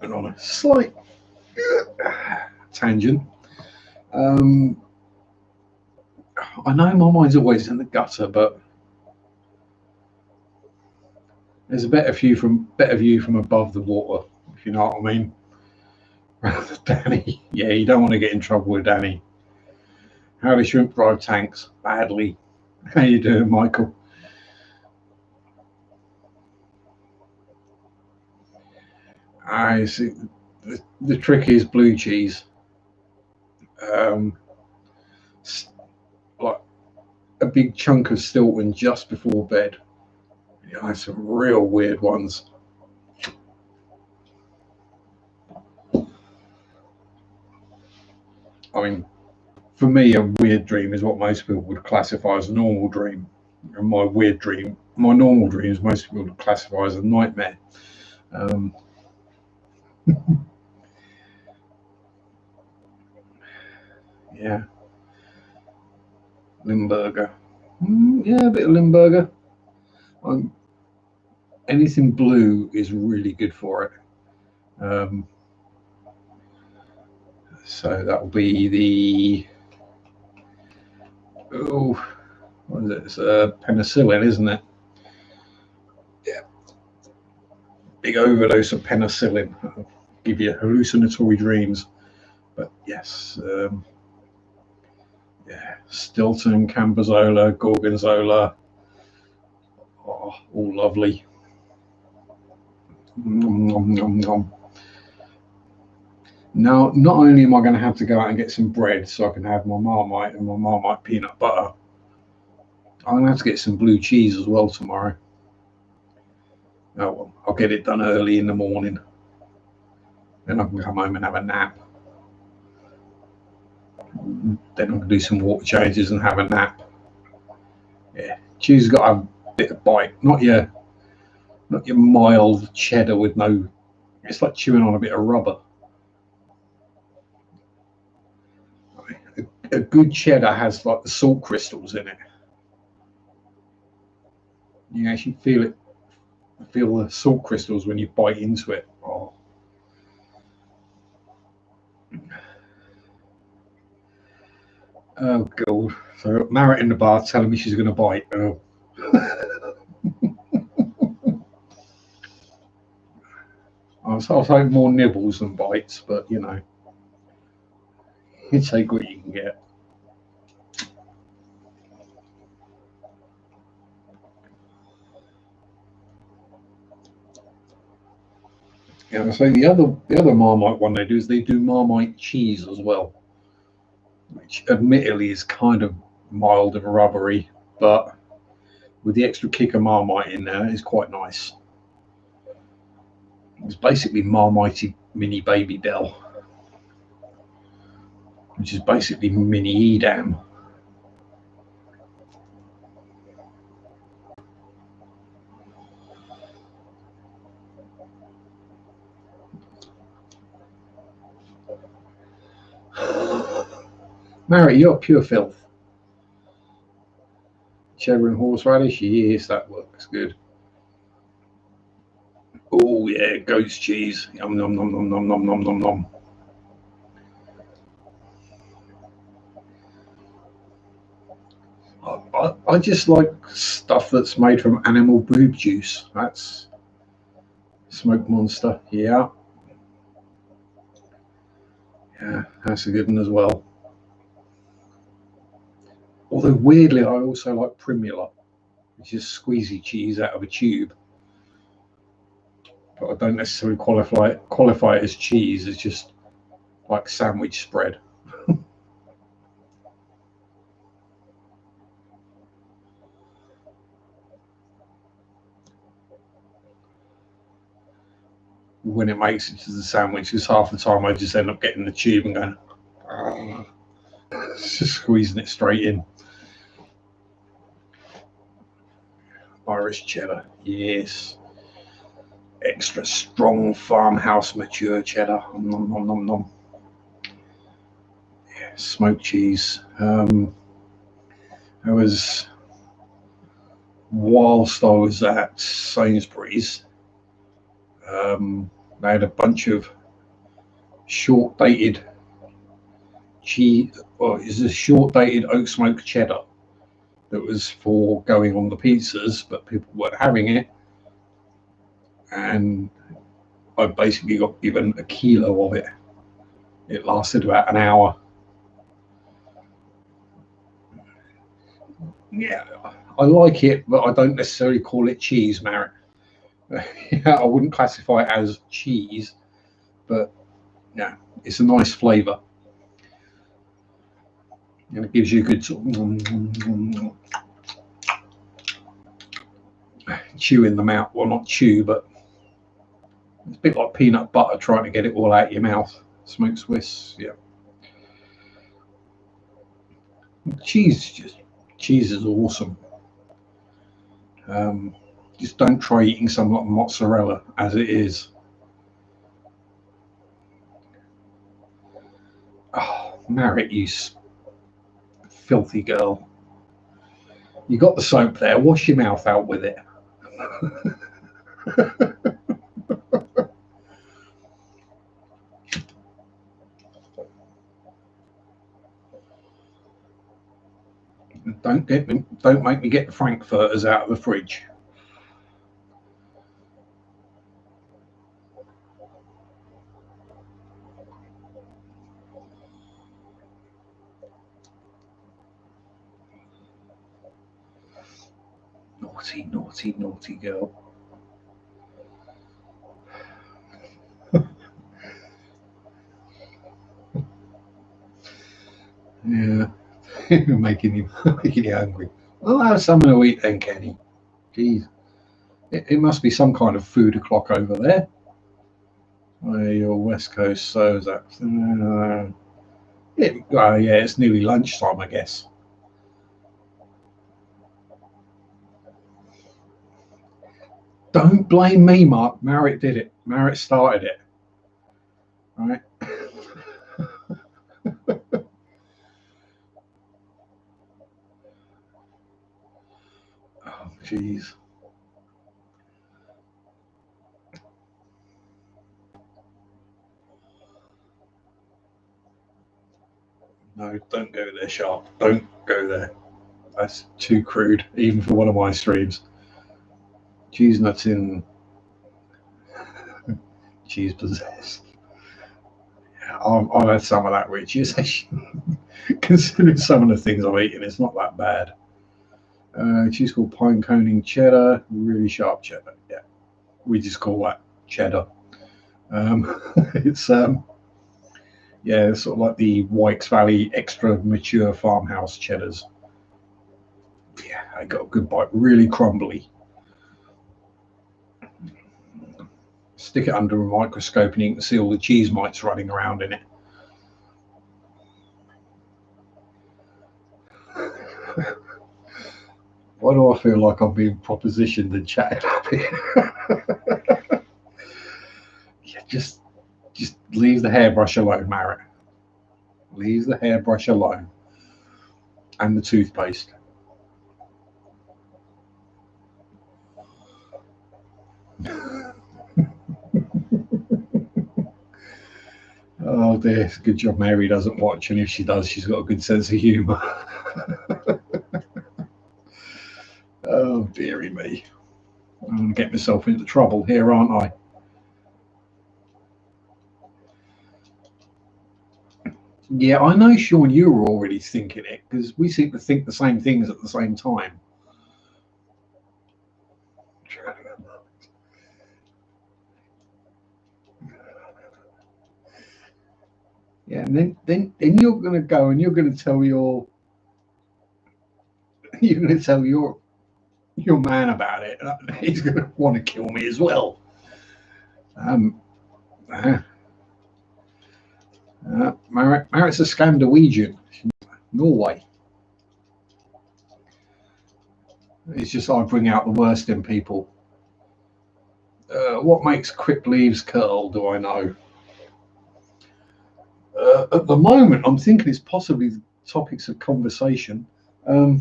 And on a slight tangent, I know my mind's always in the gutter, but there's a better view from above the water, if you know what I mean. Danny, yeah, you don't want to get in trouble with Danny. How the shrimp drive tanks badly. How you doing, Michael? I see. The trick is blue cheese. Um, like a big chunk of Stilton just before bed. Yeah, I have some real weird ones. I mean, for me, a weird dream is what most people would classify as a normal dream. And my normal dreams, most people would classify as a nightmare. Um, yeah, Limburger. Yeah, a bit of Limburger. Um, Anything blue is really good for it. Um, so that will be the what is it? It's penicillin, isn't it? Yeah, big overdose of penicillin. That'll give you hallucinatory dreams. But yes, yeah, Stilton, Cambozola, Gorgonzola, oh, all lovely. Nom, nom, nom, nom. Now, not only am I going to have to go out and get some bread so I can have my Marmite and my Marmite peanut butter, I'm going to have to get some blue cheese as well tomorrow. Oh, well, I'll get it done early in the morning. Then I can come home and have a nap. Then I can do some water changes and have a nap. Yeah, cheese has got a bit of bite, not your mild cheddar with no. It's like chewing on a bit of rubber. A good cheddar has like the salt crystals in it. You actually feel the salt crystals when you bite into it. Oh, oh God! So Marrett in the bar telling me she's going to bite. Oh. I'll take more nibbles than bites, but you know, you take what you can get. Yeah, so the other Marmite one they do is they do Marmite cheese as well, which admittedly is kind of mild and rubbery, but with the extra kick of Marmite in there, it's quite nice. It's basically Marmite mini Baby Bell, which is basically mini Edam. Mary, you're pure filth. Cheddar and horseradish, yes, that works good. Oh yeah, goat's cheese. Yum nom nom nom nom nom nom nom nom. I just like stuff that's made from animal boob juice. That's Smoke Monster. Yeah, yeah, that's a good one as well. Although weirdly, I also like Primula, which is squeezy cheese out of a tube. But I don't necessarily qualify it as cheese. It's just like sandwich spread. When it makes it to the sandwich, because half the time I just end up getting the tube and going, "Ah," just squeezing it straight in. Irish cheddar, yes. Extra strong farmhouse mature cheddar. Nom, nom, nom, nom. Yeah, smoked cheese. I was whilst I was at Sainsbury's. They had a bunch of short dated cheese. Well, it's a short dated oak smoked cheddar that was for going on the pizzas, but people weren't having it. And I basically got given a kilo of it. It lasted about an hour. Yeah, I like it, but I don't necessarily call it cheese, Marek. Yeah, I wouldn't classify it as cheese, but yeah, it's a nice flavour. And it gives you a good sort of chew in the mouth. Well, not chew, but it's a bit like peanut butter trying to get it all out your mouth. Smoked Swiss, yeah. Cheese is awesome. Um, just don't try eating something like mozzarella as it is. Oh, Marek, you filthy girl. You got the soap there. Wash your mouth out with it. Don't make me get the frankfurters out of the fridge. Naughty, naughty, naughty girl. Yeah, making you hungry. Well, have something to eat then, Kenny. Jeez, it must be some kind of food o'clock over there. Your West Coast, so is that? Yeah, it's nearly lunchtime, I guess. Don't blame me, Mark. Marek did it. Marek started it. Right? Oh, jeez. No, don't go there, Sharpe. Don't go there. That's too crude, even for one of my streams. Cheese nuts in cheese possessed. I've had some of that, which is considering some of the things I've eaten, it's not that bad. Cheese called pine coning cheddar, really sharp cheddar. Yeah, we just call that cheddar. It's yeah, it's sort of like the Wykes Valley extra mature farmhouse cheddars. Yeah, I got a good bite, really crumbly. Stick it under a microscope and you can see all the cheese mites running around in it. Why do I feel like I'm being propositioned and chatted up here? Yeah, just leave the hairbrush alone, Marek. Leave the hairbrush alone. and the toothpaste. Oh dear, it's a good job Mary doesn't watch, and if she does, she's got a good sense of humour. Oh dearie me. I'm going to get myself into trouble here, aren't I? Yeah, I know, Sean, you were already thinking it, because we seem to think the same things at the same time. Yeah, and then you're going to go and you're going to tell your you're going to tell your man about it. He's going to want to kill me as well. Marit's a Scandinavian, Norway. It's just I bring out the worst in people. What makes quick leaves curl? Do I know? At the moment, I'm thinking it's possibly topics of conversation. I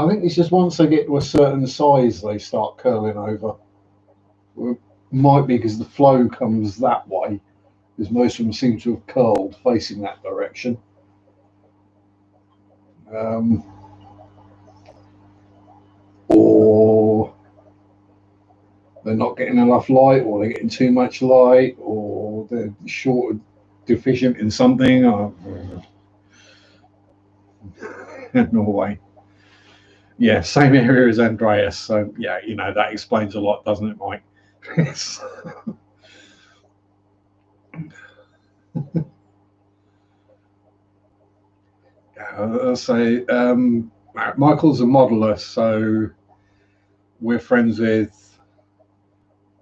think it's just once they get to a certain size, they start curling over. It might be because the flow comes that way, because most of them seem to have curled facing that direction. Or they're not getting enough light, or they're getting too much light, or they're short, deficient in something. Norway. Yeah, same area as Andreas. So yeah, that explains a lot, doesn't it, Mike? I'll say Michael's a modeler, so we're friends with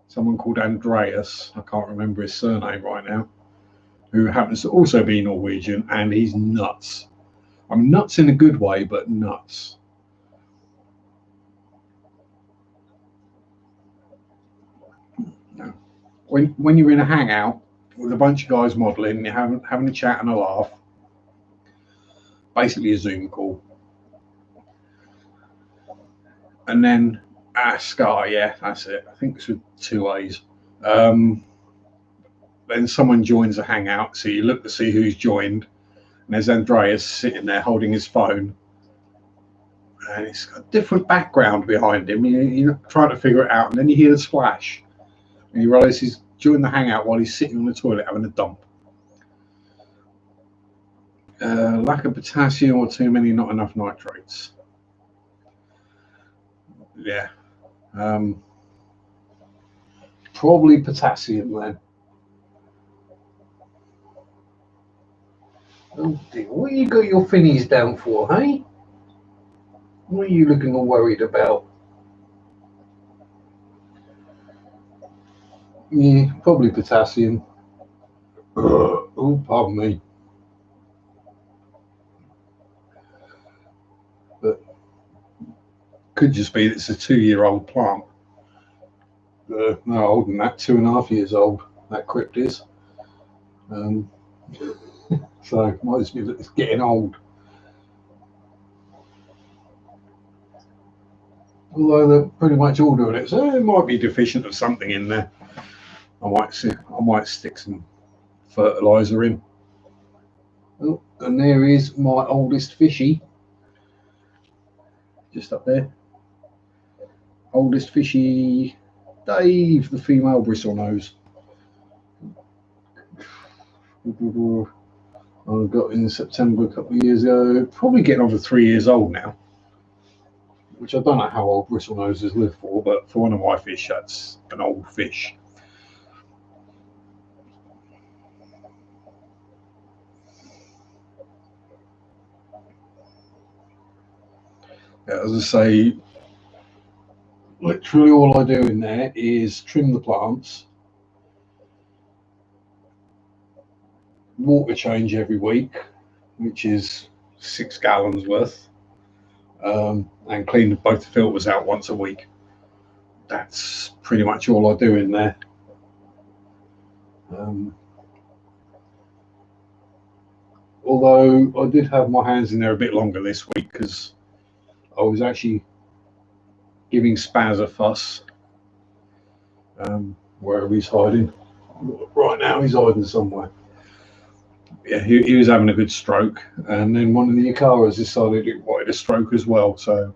someone called Andreas. I can't remember his surname right now, who happens to also be Norwegian, and he's nuts. I'm nuts in a good way, but nuts. When you're in a hangout with a bunch of guys modeling, you're having a chat and a laugh, basically a Zoom call, and then Sky, yeah, that's it. I think it's with 2 A's. Then someone joins a hangout, so you look to see who's joined, and there's Andreas sitting there holding his phone, and it's got a different background behind him. You're trying to figure it out, and then you hear the splash, and you realise he's joined the hangout while he's sitting on the toilet having a dump. Lack of potassium or too many, not enough nitrates. Yeah. Probably potassium then. Oh dear, what you got your finnies down for, hey? What are you looking all worried about? Yeah, probably potassium. Oh, pardon me. But could just be that it's a 2-year-old plant. No older than that, 2.5 years old. That crypt is. So might just be that it's getting old. Although they're pretty much all doing it, so it might be deficient of something in there. I might stick some fertilizer in. Oh, and there is my oldest fishy, just up there. Oldest fishy, Dave, the female bristlenose. I got in September a couple of years ago. Probably getting over 3 years old now. Which I don't know how old bristlenoses live for, but for one of my fish, that's an old fish. Yeah, as I say, literally all I do in there is trim the plants, water change every week, which is 6 gallons worth, and clean both the filters out once a week. That's pretty much all I do in there. Although I did have my hands in there a bit longer this week because I was actually giving Spaz a fuss. Wherever he's hiding. Right now he's hiding somewhere. Yeah, he was having a good stroke, and then one of the Yakaras decided it wanted a stroke as well. So,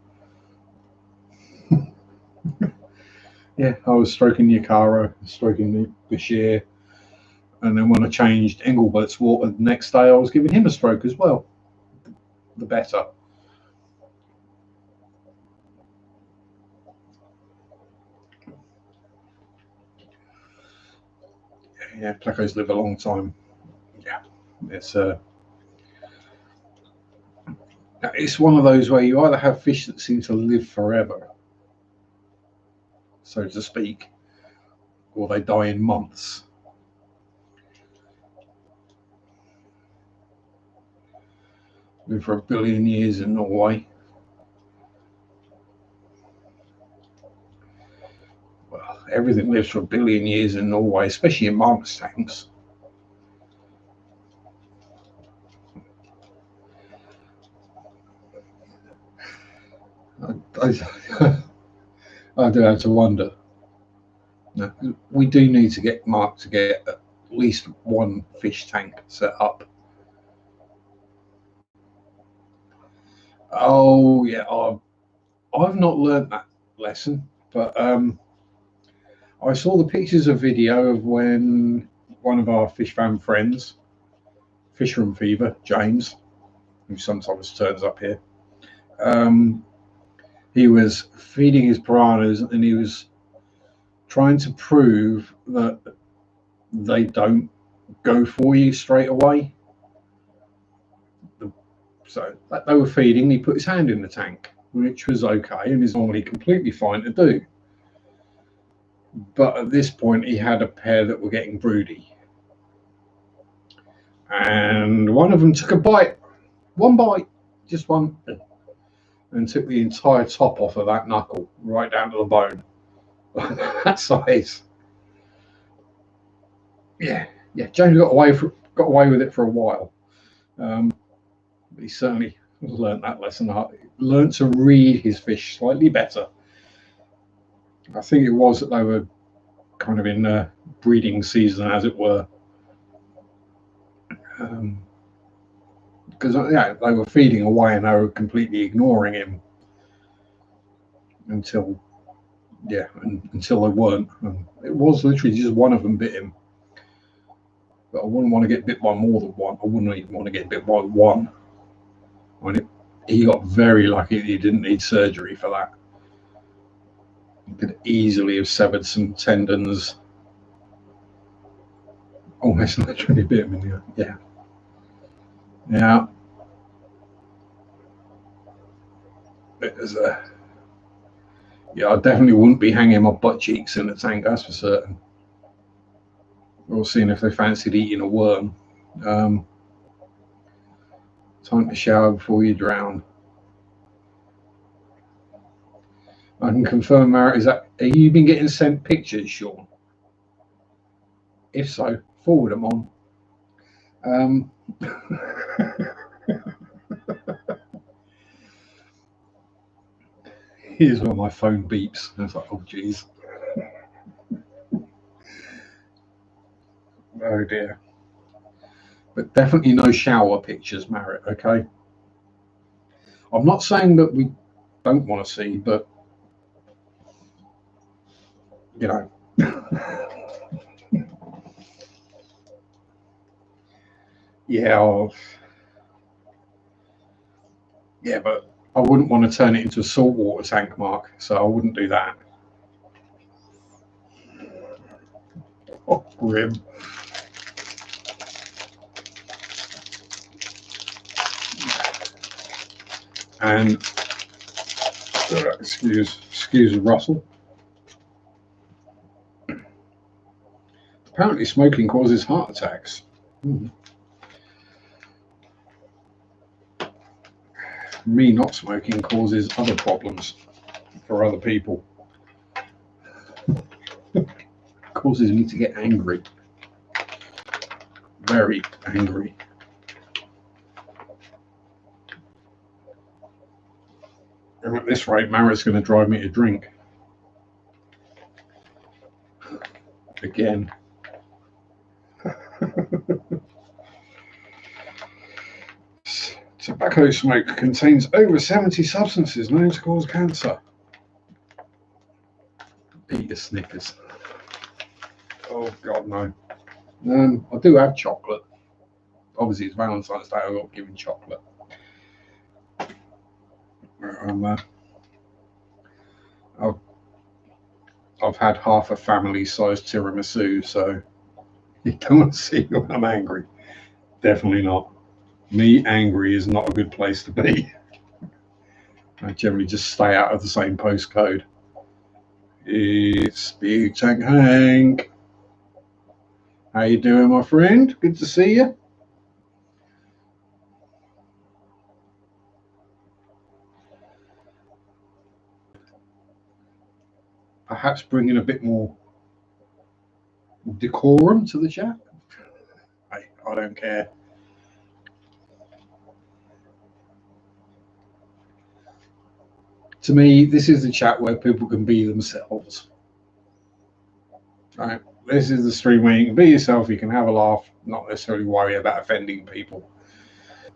yeah, I was stroking Yakara, stroking the Bashir, and then when I changed Engelbert's water the next day, I was giving him a stroke as well. The better. Yeah, plecos live a long time. Yeah, it's one of those where you either have fish that seem to live forever, so to speak, or they die in months. Live for 1 billion years in Norway. Well, everything lives for 1 billion years in Norway, especially in marmoset tanks. I do have to wonder. No, we do need to get Mark to get at least one fish tank set up. Oh yeah, I've not learned that lesson, but I saw the pictures of video of when one of our fish fan friends, Fisherman Fever, James, who sometimes turns up here, he was feeding his piranhas and he was trying to prove that they don't go for you straight away. So they were feeding, he put his hand in the tank, which was okay and is normally completely fine to do. But at this point, he had a pair that were getting broody. And one of them took a bite, one bite, just one, and took the entire top off of that knuckle, right down to the bone. That size. Yeah. James got away with it for a while. He certainly learned that lesson. Learned to read his fish slightly better. I think it was that they were kind of in breeding season, as it were. Because they were feeding away and they were completely ignoring him until they weren't. And it was literally just one of them bit him. But I wouldn't want to get bit by more than one. I wouldn't even want to get bit by one. He got very lucky that he didn't need surgery for that. He could easily have severed some tendons. Almost literally bit him in the eye. Yeah. It was I definitely wouldn't be hanging my butt cheeks in the tank, that's for certain. Or seeing if they fancied eating a worm. Time to shower before you drown. I can confirm, Marit, have you been getting sent pictures, Sean? If so, forward them on. Here's where my phone beeps. And it's like, oh, geez. Oh, dear. But definitely no shower pictures, Marit, okay? I'm not saying that we don't want to see, but, yeah, but I wouldn't want to turn it into a saltwater tank, Mark, so I wouldn't do that. Oh, grim. And excuse the rustle. Apparently, smoking causes heart attacks. Me not smoking causes other problems for other people. Causes me to get angry. Very angry. And at this rate, Marit's going to drive me to drink. Again. Tobacco smoke contains over 70 substances known to cause cancer. Peter Snickers. Oh, God, no. I do have chocolate. Obviously, it's Valentine's Day. I got given chocolate. I've had half a family-sized tiramisu, so you don't want to see me when I'm angry. Definitely not. Me angry is not a good place to be. I generally just stay out of the same postcode. It's Big Tank Hank. How you doing, my friend? Good to see you. Perhaps bringing a bit more decorum to the chat. Hey, I don't care. To me, this is the chat where people can be themselves. Right? This is the stream where you can be yourself, you can have a laugh, not necessarily worry about offending people.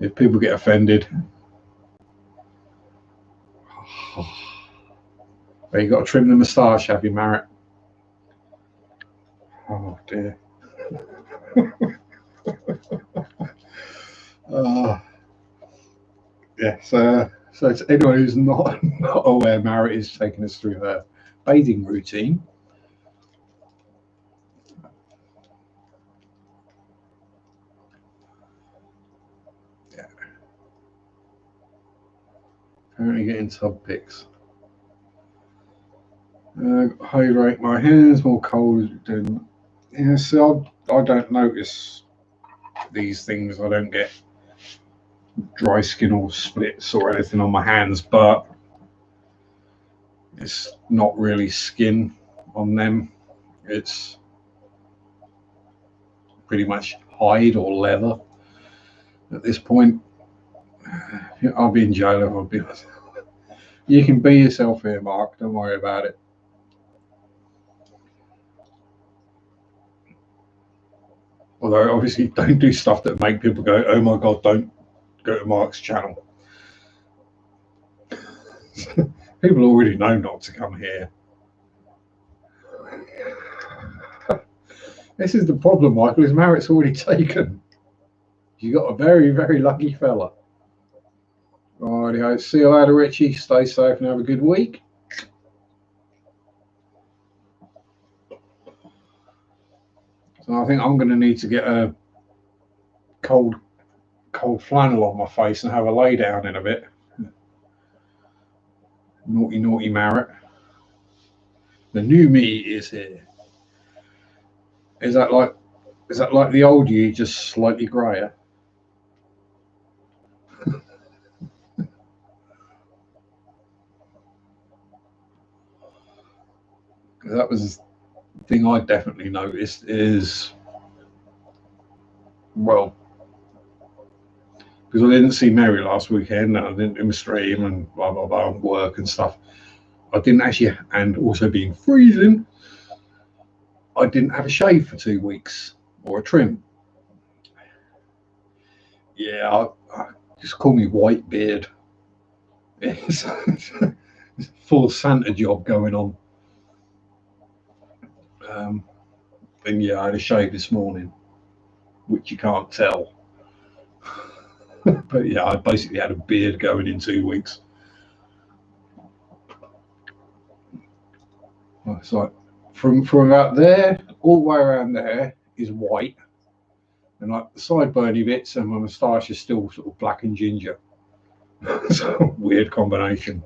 If people get offended, well, you've got to trim the moustache, have you, Marit? Oh, dear. Yes. So to anyone who's not aware, Marit is taking us through her bathing routine. Yeah. Apparently getting tub pics. Hydrate my hands, more cold than... Yeah, so I don't notice these things. I don't get dry skin or splits or anything on my hands, but it's not really skin on them. It's pretty much hide or leather at this point. I'll be in jail if I'll be honest. You can be yourself here, Mark. Don't worry about it. Although, obviously, don't do stuff that make people go, oh my God, don't go to Mark's channel. People already know not to come here. This is the problem, Michael, is Marit's already taken. You got a very, very lucky fella. Righty-ho. See you later, Richie. Stay safe and have a good week. So I think I'm going to need to get a cold flannel on my face and have a lay down in a bit. Naughty, naughty Marit. The new me is here. Is that like the old you, just slightly grayer? That was the thing I definitely noticed is, well, because I didn't see Mary last weekend, and I didn't do my stream and blah blah blah and work and stuff. I didn't actually, and also being freezing, I didn't have a shave for 2 weeks or a trim. Yeah, I just call me white beard. It's full Santa job going on. And yeah, I had a shave this morning, which you can't tell. But yeah, I basically had a beard going in 2 weeks. It's like from about there all the way around there is white, and like the sideburny bits and my moustache is still sort of black and ginger. It's a weird combination.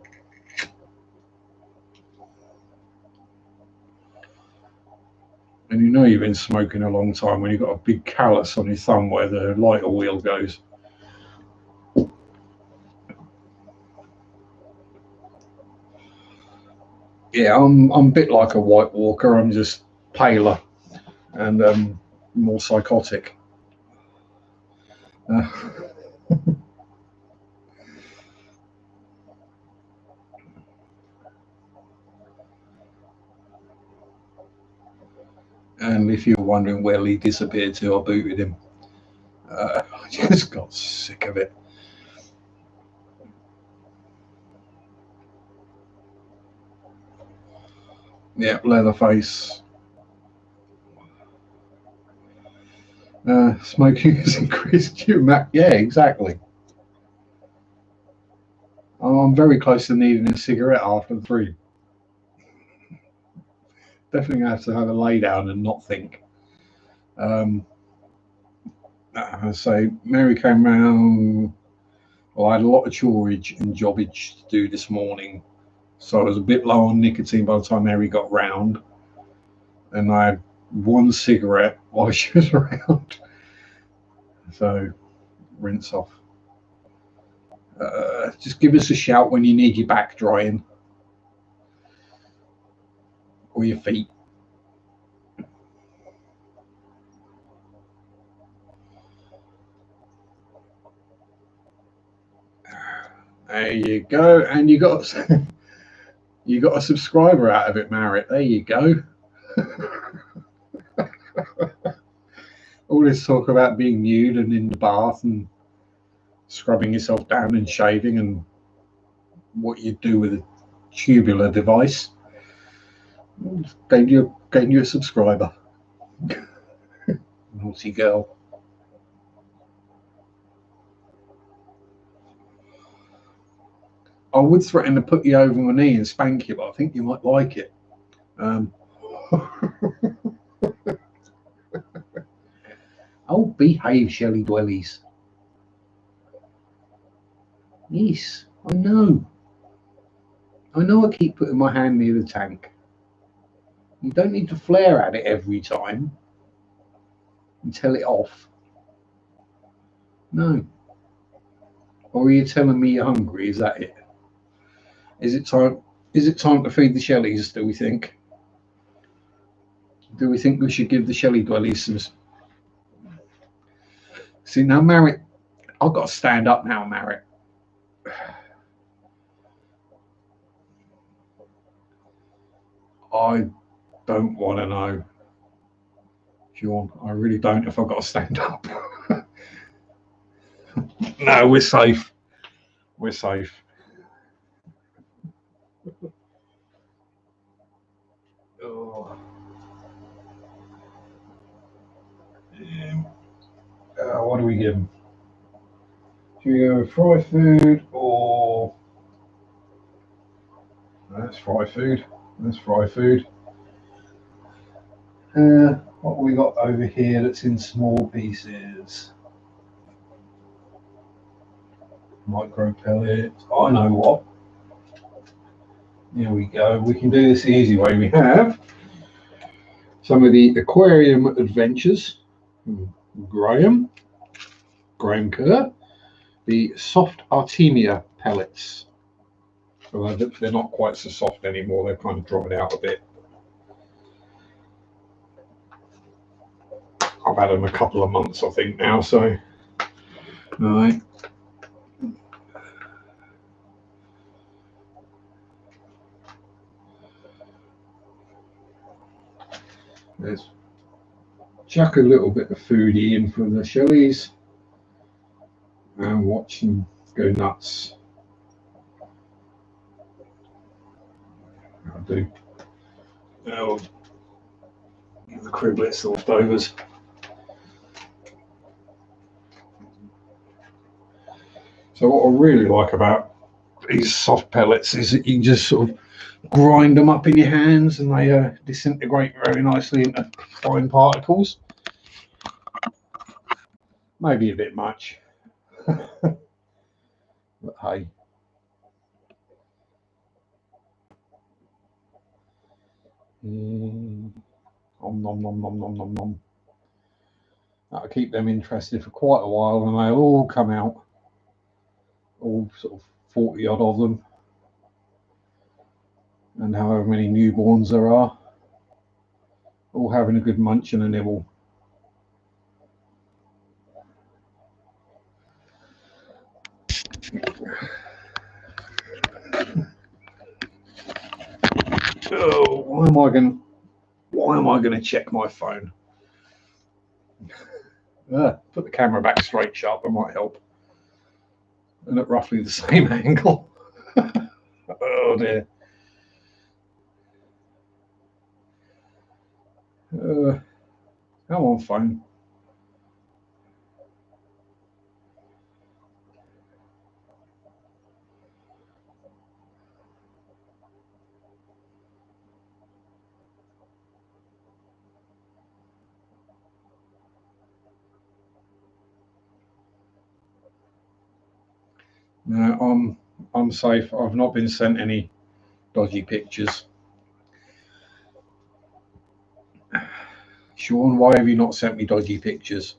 And you know you've been smoking a long time when you've got a big callus on your thumb where the lighter wheel goes. Yeah, I'm a bit like a White Walker. I'm just paler and more psychotic. And if you're wondering where he disappeared to, I booted him. I just got sick of it. Yeah, Leatherface. Smoking has increased your map. Yeah, exactly. I'm very close to needing a cigarette after 3. Definitely have to have a lay down and not think. So Mary came round. Well, I had a lot of chorage and jobbage to do this morning, so I was a bit low on nicotine by the time Mary got round, and I had 1 cigarette while she was around. So rinse off. Just give us a shout when you need your back drying or your feet. There you go, and you got a subscriber out of it, Marriott. There you go. All this talk about being nude and in the bath and scrubbing yourself down and shaving and what you do with a tubular device. Gained you a subscriber. Naughty girl. I would threaten to put you over my knee and spank you, but I think you might like it. Oh, behave, Shelley Dwellies. Yes, I know. I keep putting my hand near the tank. You don't need to flare at it every time and tell it off. No. Or are you telling me you're hungry? Is that it? Is it time to feed the Shelleys, do we think? Do we think we should give the Shelley Dwellies some... See, now, Marriott, I've got to stand up now, Marriott. I don't want to know, Sean. I really don't if I've got to stand up. No, we're safe. We're safe. Oh. What do we give them? Do we go fry food or... That's fry food. That's fry food. What have we got over here that's in small pieces? Micro pellets. I know what. Here we go. We can do this the easy way. We have some of the aquarium adventures. Graham Kerr. The soft Artemia pellets. So they're not quite so soft anymore. They've kind of dried out a bit. I've had them a couple of months, I think, now. So, all right. Let's chuck a little bit of foodie in for the Shelleys and watch them go nuts. I'll do. I'll give the criblets leftovers. So what I really like about these soft pellets is that you can just sort of grind them up in your hands and they disintegrate very nicely into fine particles. Maybe a bit much, but hey. Nom nom nom nom nom nom nom. That'll keep them interested for quite a while, and they'll all come out, all sort of 40 odd of them, and however many newborns there are, all having a good munch and a nibble. Oh, why why am I going to check my phone? Put the camera back straight, Sharpe, might help. And at roughly the same angle. Oh dear. Come on, phone. No, I'm safe. I've not been sent any dodgy pictures. Sean, why have you not sent me dodgy pictures?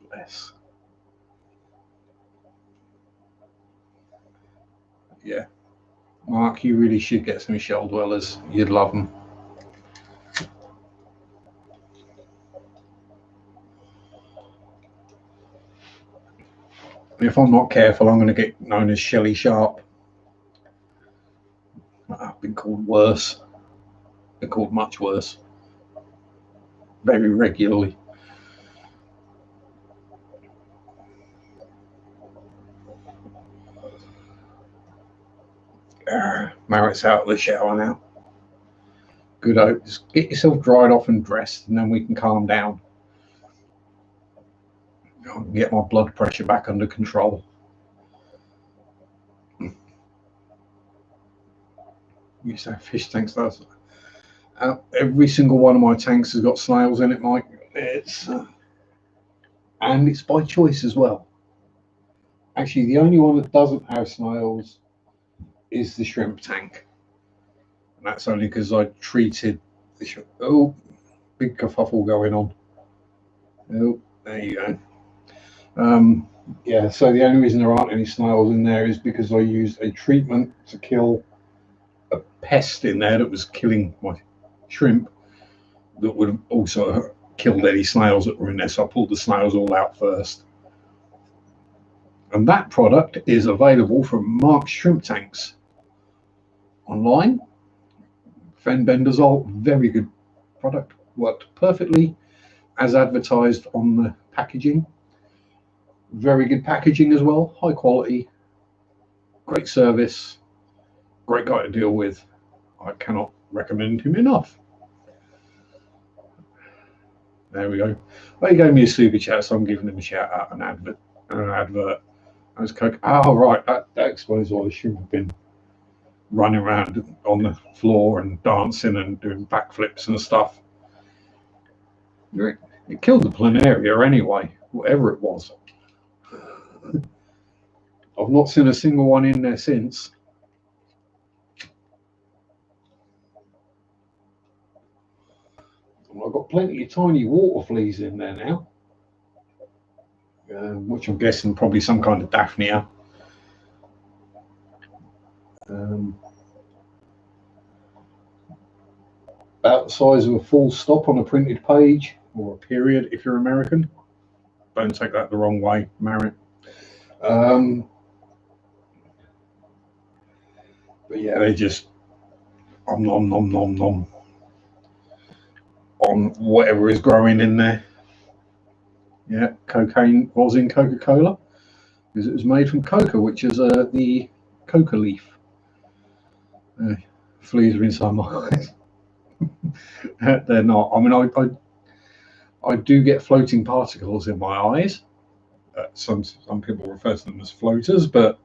Bless. Yeah. Mark, you really should get some shell dwellers. You'd love them. If I'm not careful, I'm going to get known as Shelly Sharpe. I've been called worse. Been called much worse. Very regularly. Marit's out of the shower now. Good hope. Just get yourself dried off and dressed, and then we can calm down. I can get my blood pressure back under control. Used to have fish tanks. Every single one of my tanks has got snails in it, Mike. And it's by choice as well. Actually, the only one that doesn't have snails is the shrimp tank. And that's only because I treated the shrimp. Oh, big kerfuffle going on. Oh, there you go. Yeah, so the only reason there aren't any snails in there is because I used a treatment to kill a pest in there that was killing my shrimp that would have also killed any snails that were in there. So I pulled the snails all out first. And that product is available from Mark's Shrimp Tanks online. Fenbendazole, very good product. Worked perfectly as advertised on the packaging. Very good packaging as well. High quality. Great service. Great guy to deal with. I cannot recommend him enough. There we go. Well, he gave me a super chat, so I'm giving him a shout out. An advert. I was Coke. Oh, right. That explains why the shrimp have been running around on the floor and dancing and doing backflips and stuff. It killed the planaria anyway, whatever it was. I've not seen a single one in there since. I've got plenty of tiny water fleas in there now, which I'm guessing probably some kind of Daphnia. About the size of a full stop on a printed page, or a period if you're American. Don't take that the wrong way, Marit. But yeah, they just nom nom nom nom on whatever is growing in there. Yeah, cocaine was in Coca-Cola because it was made from coca, which is the coca leaf. Fleas are inside my eyes. They're not. I mean, I do get floating particles in my eyes. Some people refer to them as floaters, but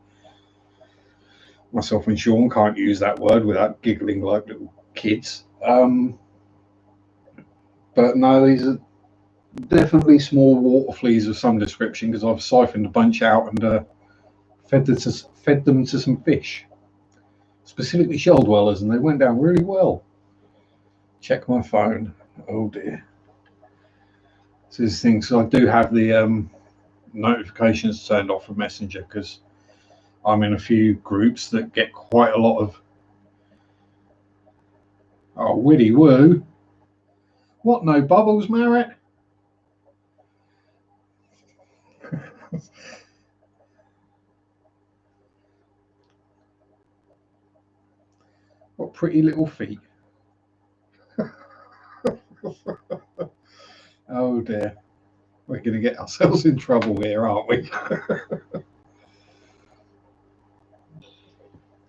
myself and Sean can't use that word without giggling like little kids. But no, these are definitely small water fleas of some description because I've siphoned a bunch out and fed them to some fish, specifically shell dwellers, and they went down really well. Check my phone. Oh dear. So this thing, so I do have the notifications turned off from Messenger because I'm in a few groups that get quite a lot of witty woo. What, no bubbles, Marit? pretty little feet. Oh dear. We're going to get ourselves in trouble here, aren't we?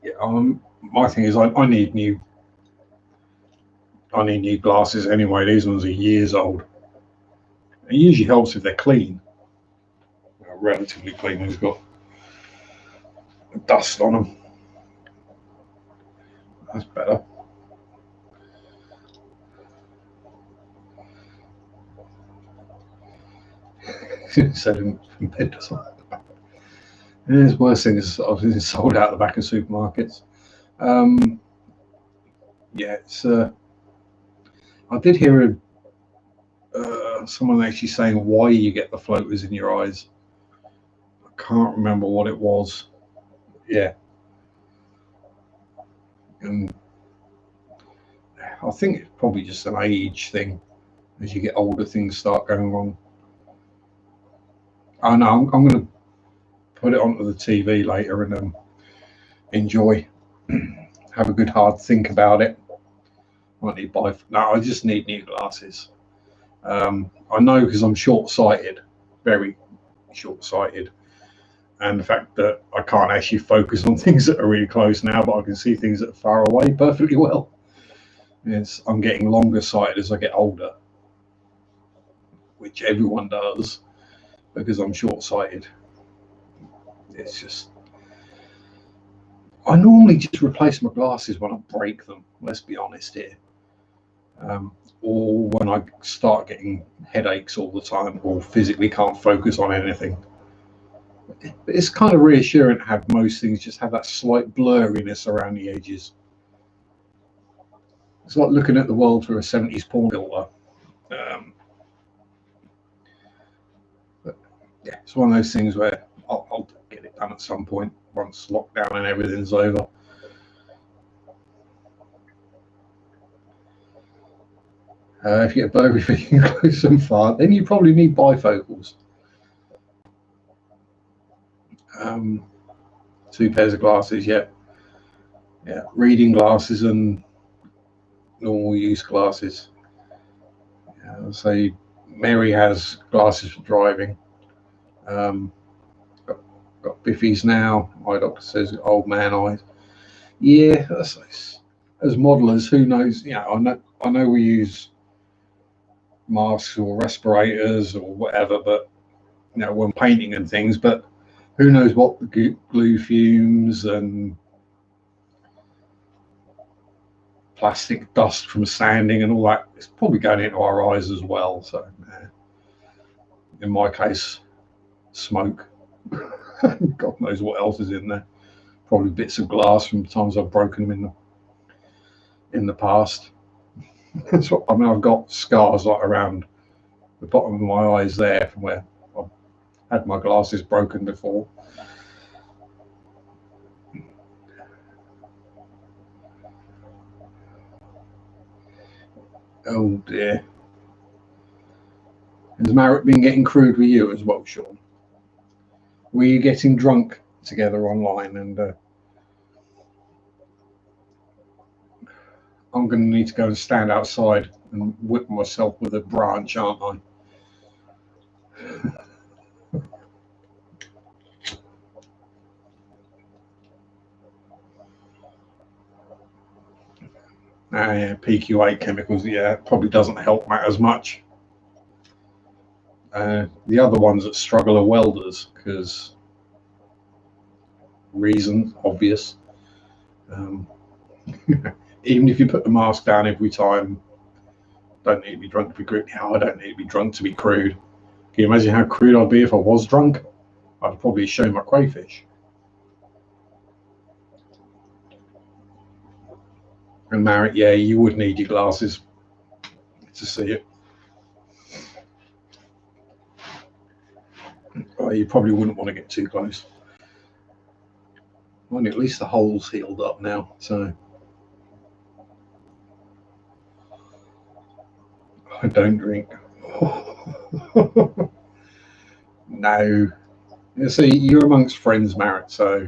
Yeah, my thing is I need new glasses anyway. These ones are years old. It usually helps if they're clean. Relatively clean. Who's got dust on them. That's better. Selling from bed to side. There's worse things I've seen sold out the back of supermarkets. Yeah, it's. I did hear someone actually saying why you get the floaters in your eyes. I can't remember what it was. Yeah, and I think it's probably just an age thing. As you get older, things start going wrong. I know. I'm going to put it onto the TV later and enjoy. Have a good hard think about it. I need buy. No, I just need new glasses. I know because I'm short-sighted, very short-sighted, and the fact that I can't actually focus on things that are really close now, but I can see things that are far away perfectly well. I'm getting longer sighted as I get older, which everyone does because I'm short-sighted. It's just, I normally just replace my glasses when I break them, let's be honest here. Or when I start getting headaches all the time or physically can't focus on anything. It's kind of reassuring to have most things just have that slight blurriness around the edges. It's like looking at the world through a 70s porn filter. But yeah, it's one of those things where I'll get it done at some point once lockdown and everything's over. If you get blurry vision close and far, then you probably need bifocals. 2 pairs of glasses, yeah. Reading glasses and normal use glasses. So Mary has glasses for driving. Got biffies now. My doctor says old man eyes. Yeah, as modelers, who knows? I know we use masks or respirators or whatever, but when painting and things, but who knows what the glue fumes and plastic dust from sanding and all that is probably going into our eyes as well. So in my case, smoke. God knows what else is in there. Probably bits of glass from the times I've broken them in the past. So, I've got scars like around the bottom of my eyes there from where I've had my glasses broken before. Oh dear. Has Marriott been getting crude with you as well, Sean? Were you getting drunk together online? And I'm going to need to go and stand outside and whip myself with a branch, aren't I? Yeah, PQ8 chemicals, yeah, probably doesn't help matters much. The other ones that struggle are welders because reason obvious. Even if you put the mask down every time, don't need to be drunk to be crude. No, I don't need to be drunk to be crude. Can you imagine how crude I'd be if I was drunk? I'd probably show my crayfish. And Marriott, yeah, you would need your glasses to see it. Well, you probably wouldn't want to get too close. Well, at least the hole's healed up now, so I don't drink. No. You see, you're amongst friends, Marriott, so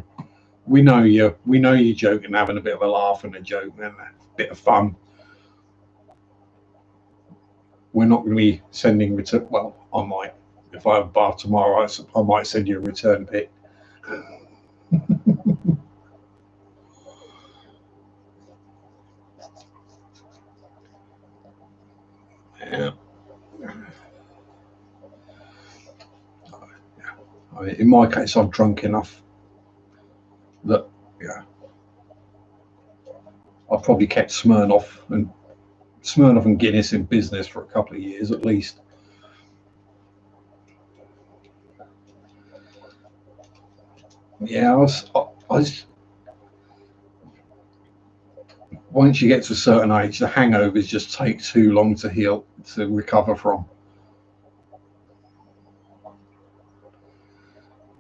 We know you. We know you're joking, having a bit of a laugh and a joke and a bit of fun. We're not going to be sending return. Well, I might. If I have a bath tomorrow, I might send you a return pic. Yeah. I mean, in my case, I'm drunk enough that yeah, I've probably kept Smirnoff and Guinness in business for a couple of years at least. Yeah, I was once you get to a certain age, the hangovers just take too long to heal to recover from.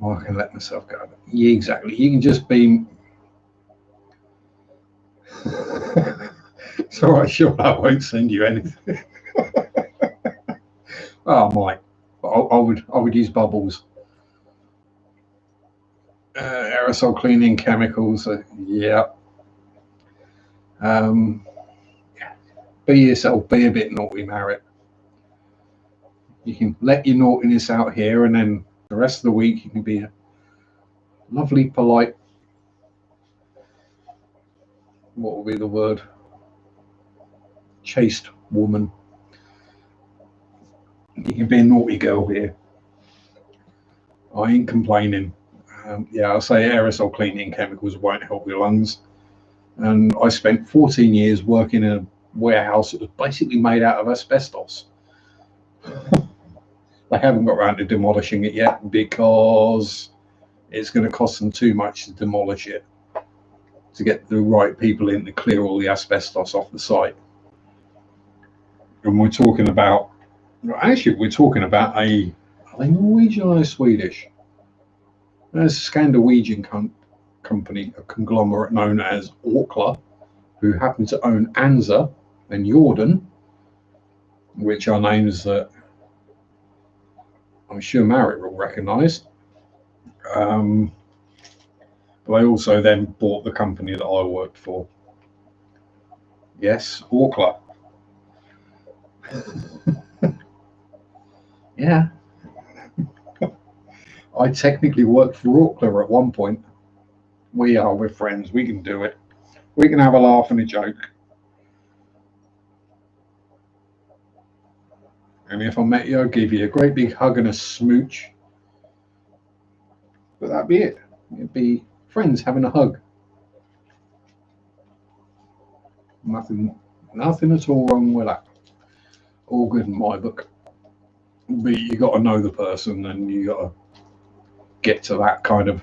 Oh, I can let myself go. Yeah, exactly. You can just be. It's all right, sure. I won't send you anything. Oh, I might. I would use bubbles. Aerosol cleaning chemicals. Yeah. Um, be yourself. Be a bit naughty, Marriott. You can let your naughtiness out here, and then the rest of the week you can be a lovely, polite. What will be the word? Chaste woman. You can be a naughty girl here. I ain't complaining. Yeah, I'll say aerosol cleaning chemicals won't help your lungs. And I spent 14 years working in a warehouse that was basically made out of asbestos. They haven't got around to demolishing it yet because it's going to cost them too much to demolish it to get the right people in to clear all the asbestos off the site. And we're talking about, actually, we're talking about are they Norwegian or Swedish? There's a Scandinavian company, a conglomerate known as Orkla, who happen to own Anza and Jordan, which are names that I'm sure Marriott will recognise. Um, they also then bought the company that I worked for. Yes, Orkla. Yeah, I technically worked for Orkla at one point. We're friends. We can do it. We can have a laugh and a joke. And if I met you, I'd give you a great big hug and a smooch. But that'd be it. It'd be friends having a hug. Nothing at all wrong with that. All good in my book. But you got to know the person, and you got to get to that kind of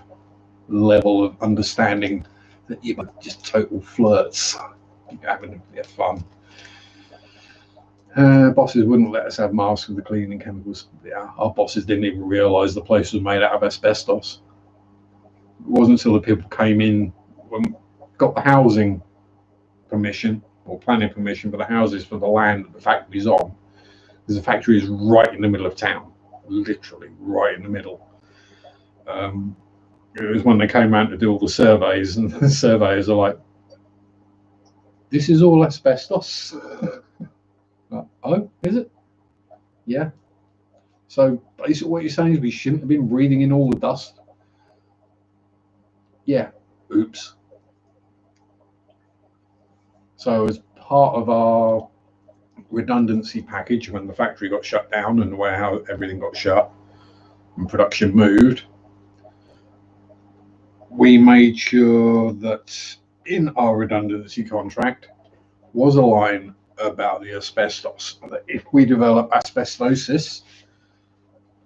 level of understanding that you're just total flirts. You're having a bit of fun. Bosses wouldn't let us have masks with the cleaning chemicals. Yeah, our bosses didn't even realise the place was made out of asbestos. It wasn't until the people came in, got the housing permission or planning permission for the houses for the land that the factory's on, because the factory is right in the middle of town, literally right in the middle. It was when they came around to do all the surveys, and the surveyors are like, "This is all asbestos." Oh, is it? Yeah. So basically, what you're saying is we shouldn't have been breathing in all the dust. Yeah. Oops. So as part of our redundancy package, when the factory got shut down and the warehouse, everything got shut and production moved, we made sure that in our redundancy contract was a line about the asbestos, that if we develop asbestosis,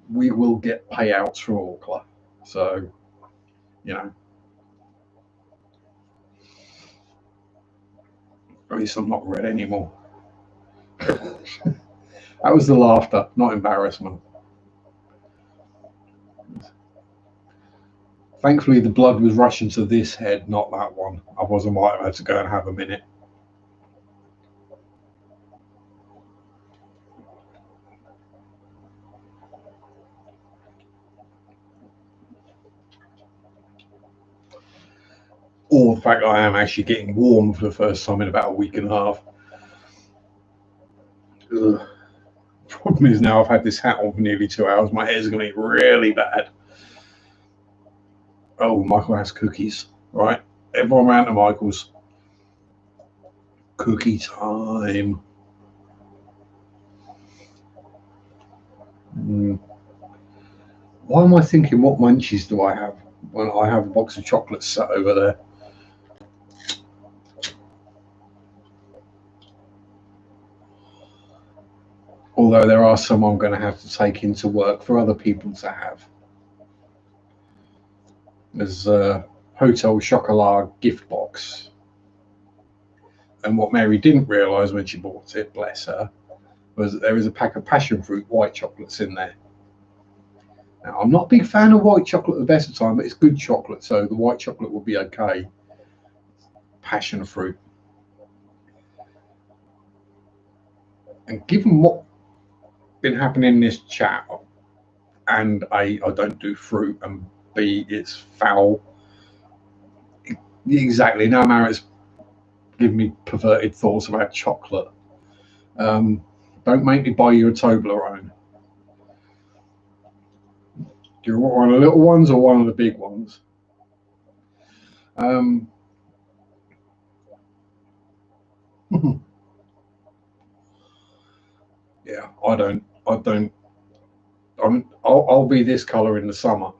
we will get payouts from Orkla. So, you know, at least I'm not red anymore. That was the laughter, not embarrassment. Thankfully, the blood was rushing to this head, not that one. Otherwise, I might have had to go and have a minute. or the fact that I am actually getting warm for the first time in about a week and a half. Ugh. Problem is now I've had this hat on for nearly 2 hours. My hair's going to be really bad. Oh, Michael has cookies. Right, everyone round to Michael's. Cookie time. Why am I thinking, what munchies do I have when I have a box of chocolates sat over there? Although there are some I'm going to have to take into work for other people to have. There's a Hotel Chocolat gift box. And what Mary didn't realise when she bought it, bless her, was that there is a pack of passion fruit white chocolates in there. Now, I'm not a big fan of white chocolate at the best of time, but it's good chocolate, so the white chocolate will be okay. Passion fruit. And given what's been happening in this chat, and A, I don't do fruit, and B, it's foul. Exactly. Now Marit's giving me perverted thoughts about chocolate. Don't make me buy you a Toblerone. Do you want one of the little ones or one of the big ones? Yeah, I don't. I'll be this colour in the summer.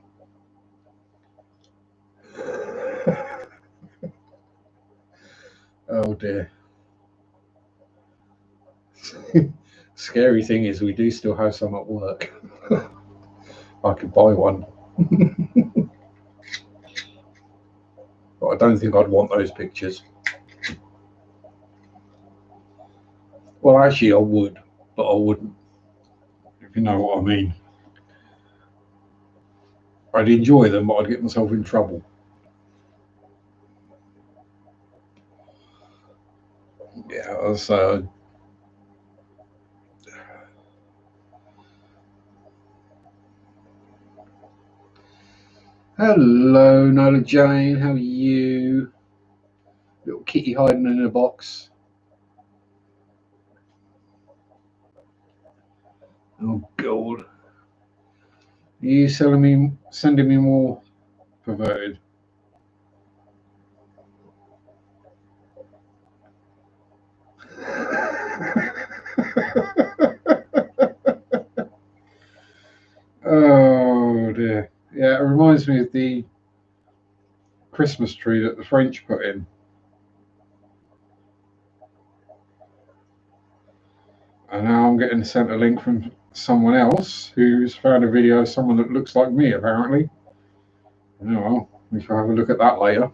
Oh dear. Scary thing is, we do still have some at work. I could buy one. But I don't think I'd want those pictures. Well, actually, I would, but I wouldn't, if you know what I mean. I'd enjoy them, but I'd get myself in trouble. Yeah, so. Hello, Nola Jane. How are you? Little kitty hiding in a box. Oh God! Are you sending me more perverted? Oh dear. Yeah, it reminds me of the Christmas tree that the French put in. And now I'm getting sent a link from someone else who's found a video of someone that looks like me, apparently. Oh, well, we shall have a look at that later.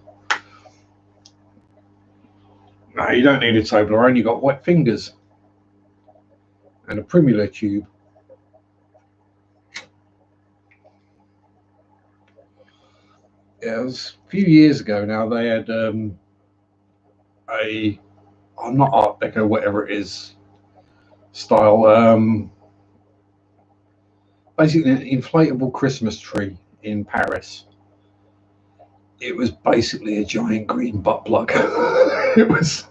No, you don't need a Toblerone, you got wet fingers. And a Primula tube. Yeah, it was a few years ago now. They had not Art Deco, whatever it is, style, basically an inflatable Christmas tree in Paris. It was basically a giant green butt plug. It was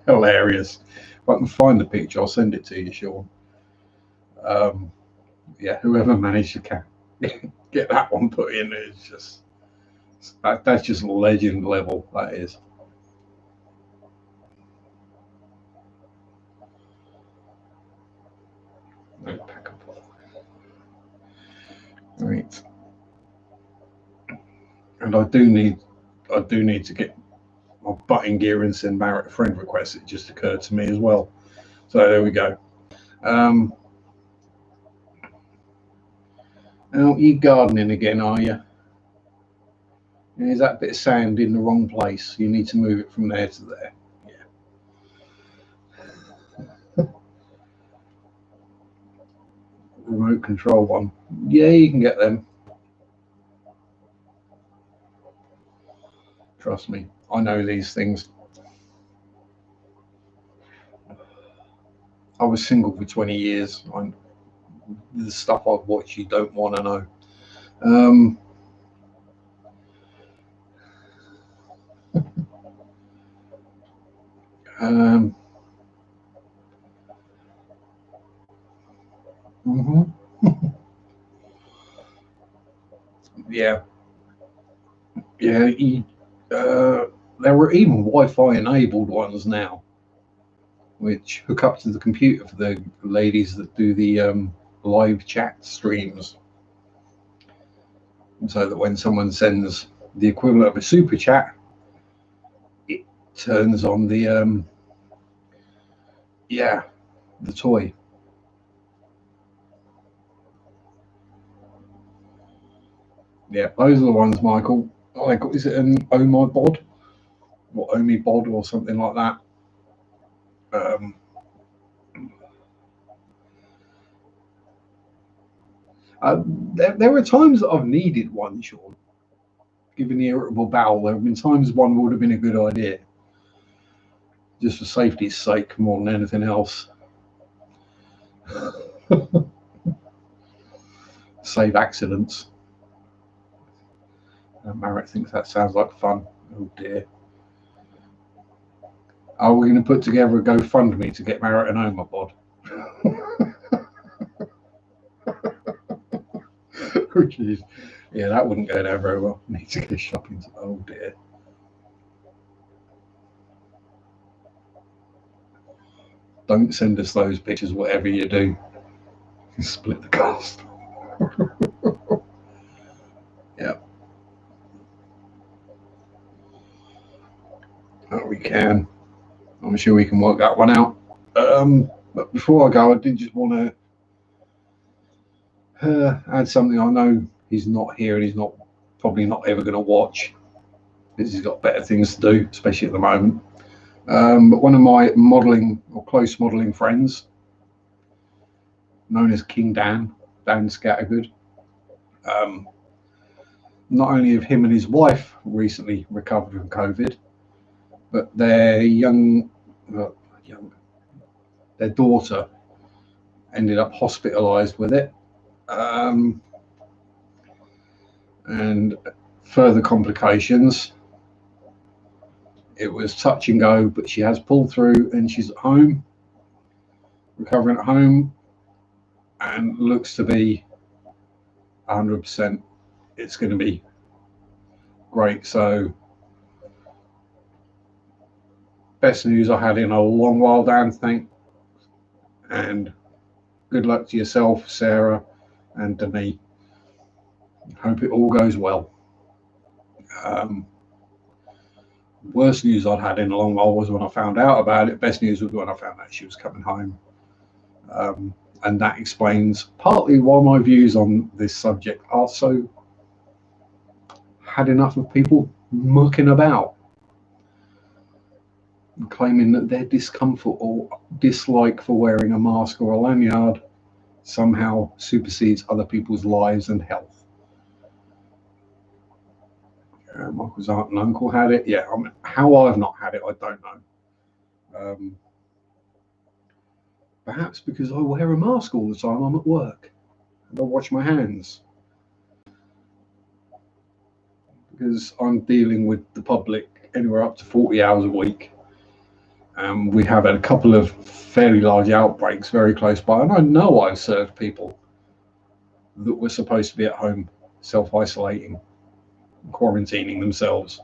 hilarious. If I can find the picture, I'll send it to you, Sean. Yeah, whoever managed to get that one put in, it's just that's just legend level. That is. Right. And I do need to get my butt in gear and send Barrett a friend request. It just occurred to me as well. So there we go. Oh, you gardening again, are you? Is that bit of sand in the wrong place? You need to move it from there to there. Yeah. Remote control one. Yeah, you can get them. Trust me, I know these things. I was single for 20 years. The stuff I've watched you don't want to know. Um, mhm. Yeah, yeah. Uh, there were even Wi-Fi enabled ones now, which hook up to the computer for the ladies that do the live chat streams, so that when someone sends the equivalent of a super chat, it turns on the yeah, the toy. Yeah, those are the ones, Michael. Like, is it an Oh My Bod or Oh Me Bod or something like that? Um, there are times that I've needed one, Sean. Given the irritable bowel, there have been times one would have been a good idea, just for safety's sake, more than anything else. Save accidents. Marek thinks that sounds like fun. Oh dear. Are we going to put together a GoFundMe to get Marek an Oma bod? Oh, geez. Yeah, that wouldn't go down very well. Need to go shopping. Oh dear. Don't send us those pictures, whatever you do. Split the cost. Yeah, we can. I'm sure we can work that one out. But before I go, I did just want to add something. I know he's not here and he's not probably not ever going to watch because he's got better things to do, especially at the moment. But one of my modelling or close modelling friends, known as King Dan, Dan Scattergood, um, not only have him and his wife recently recovered from COVID, but their their daughter ended up hospitalised with it, and further complications. It was touch and go, but she has pulled through and she's at home, recovering at home, and looks to be 100%. It's going to be great. So, best news I had in a long while, Dan. Thanks, and good luck to yourself, Sarah, and to me. Hope it all goes well. Um, Worst news I'd had in a long while was when I found out about it. Best news was when I found out she was coming home. And that explains partly why my views on this subject are so had enough of people mucking about, claiming that their discomfort or dislike for wearing a mask or a lanyard somehow supersedes other people's lives and health. Michael's aunt and uncle had it. Yeah, I mean, how I've not had it, I don't know. Perhaps because I wear a mask all the time I'm at work and I wash my hands. Because I'm dealing with the public anywhere up to 40 hours a week. We have had a couple of fairly large outbreaks very close by, and I know I've served people that were supposed to be at home self-isolating, quarantining themselves.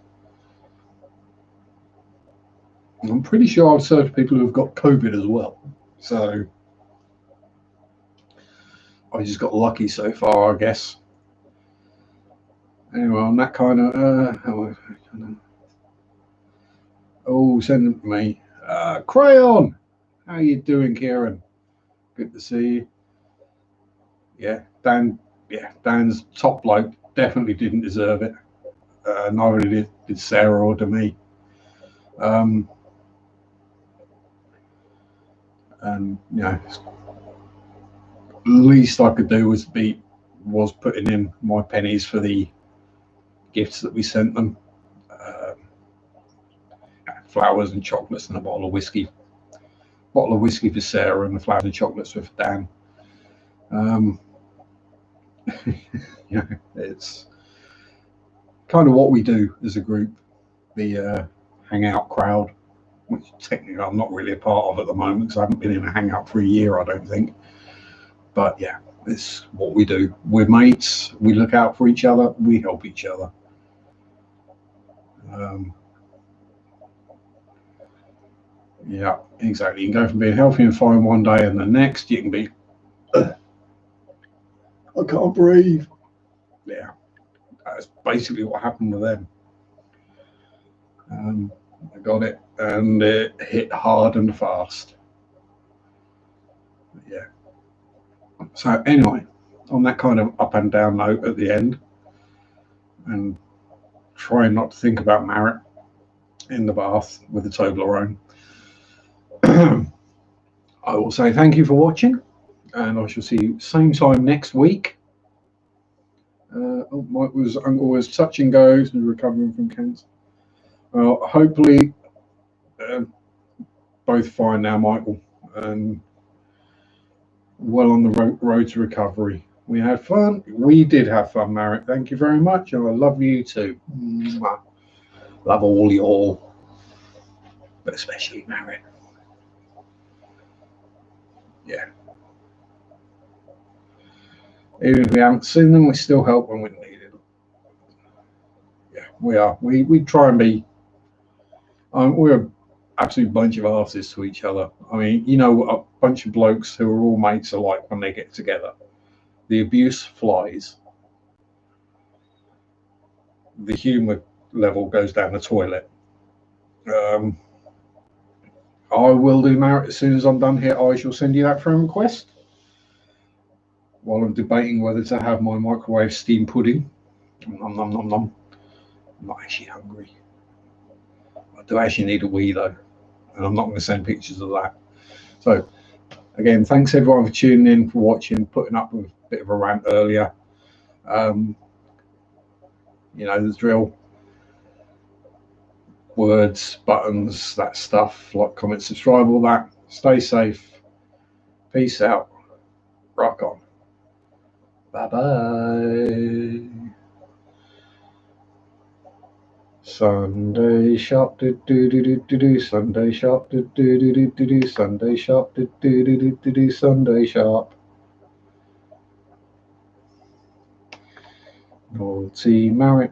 And I'm pretty sure I've served people who've got COVID as well. So I just got lucky so far, I guess. Anyway, on that kind of send them to me. Crayon, how you doing, Kieran? Good to see you. Yeah, Dan's top bloke definitely didn't deserve it. Neither did Sarah or Demi. And least I could do was putting in my pennies for the gifts that we sent them. Flowers and chocolates and a bottle of whiskey. Bottle of whiskey for Sarah and the flowers and chocolates for Dan. It's kind of what we do as a group, the hangout crowd. which technically I'm not really a part of at the moment because I haven't been in a hangout for a year, I don't think. But yeah, it's what we do. We're mates. We look out for each other. We help each other. Yeah, exactly. You can go from being healthy and fine one day, and the next you can be, I can't breathe. Yeah, that's basically what happened with them. I got it, and it hit hard and fast. Yeah. So anyway, on that kind of up and down note at the end, and trying not to think about Marek in the bath with the Toblerone, I will say thank you for watching, and I shall see you same time next week. Mike was uncle was touch and goes and recovering from cancer. Well, hopefully both fine now, Michael, and well on the road to recovery. We had fun. We did have fun, Marek. Thank you very much, and I love you too. Love all y'all, but especially Marek. Yeah. Even if we haven't seen them, we still help when we need it. Yeah, we are. We try and be. We're an absolute bunch of artists to each other. I mean, you know, a bunch of blokes who are all mates alike when they get together. The abuse flies. The humour level goes down the toilet. I will do, Marek, as soon as I'm done here. I shall send you that friend request while I'm debating whether to have my microwave steam pudding. Nom, nom, nom, nom. I'm not actually hungry. I do actually need a wee though, and I'm not going to send pictures of that. So, again, thanks everyone for tuning in, for watching, putting up with a bit of a rant earlier. You know, the drill. Words, buttons, that stuff, like, comment, subscribe, all that. Stay safe. Peace out. Rock on. Bye-bye. Sunday Sharpe, do Sunday Sharpe, do Sunday Sharpe, do Sunday Sharpe. Naughty Marek.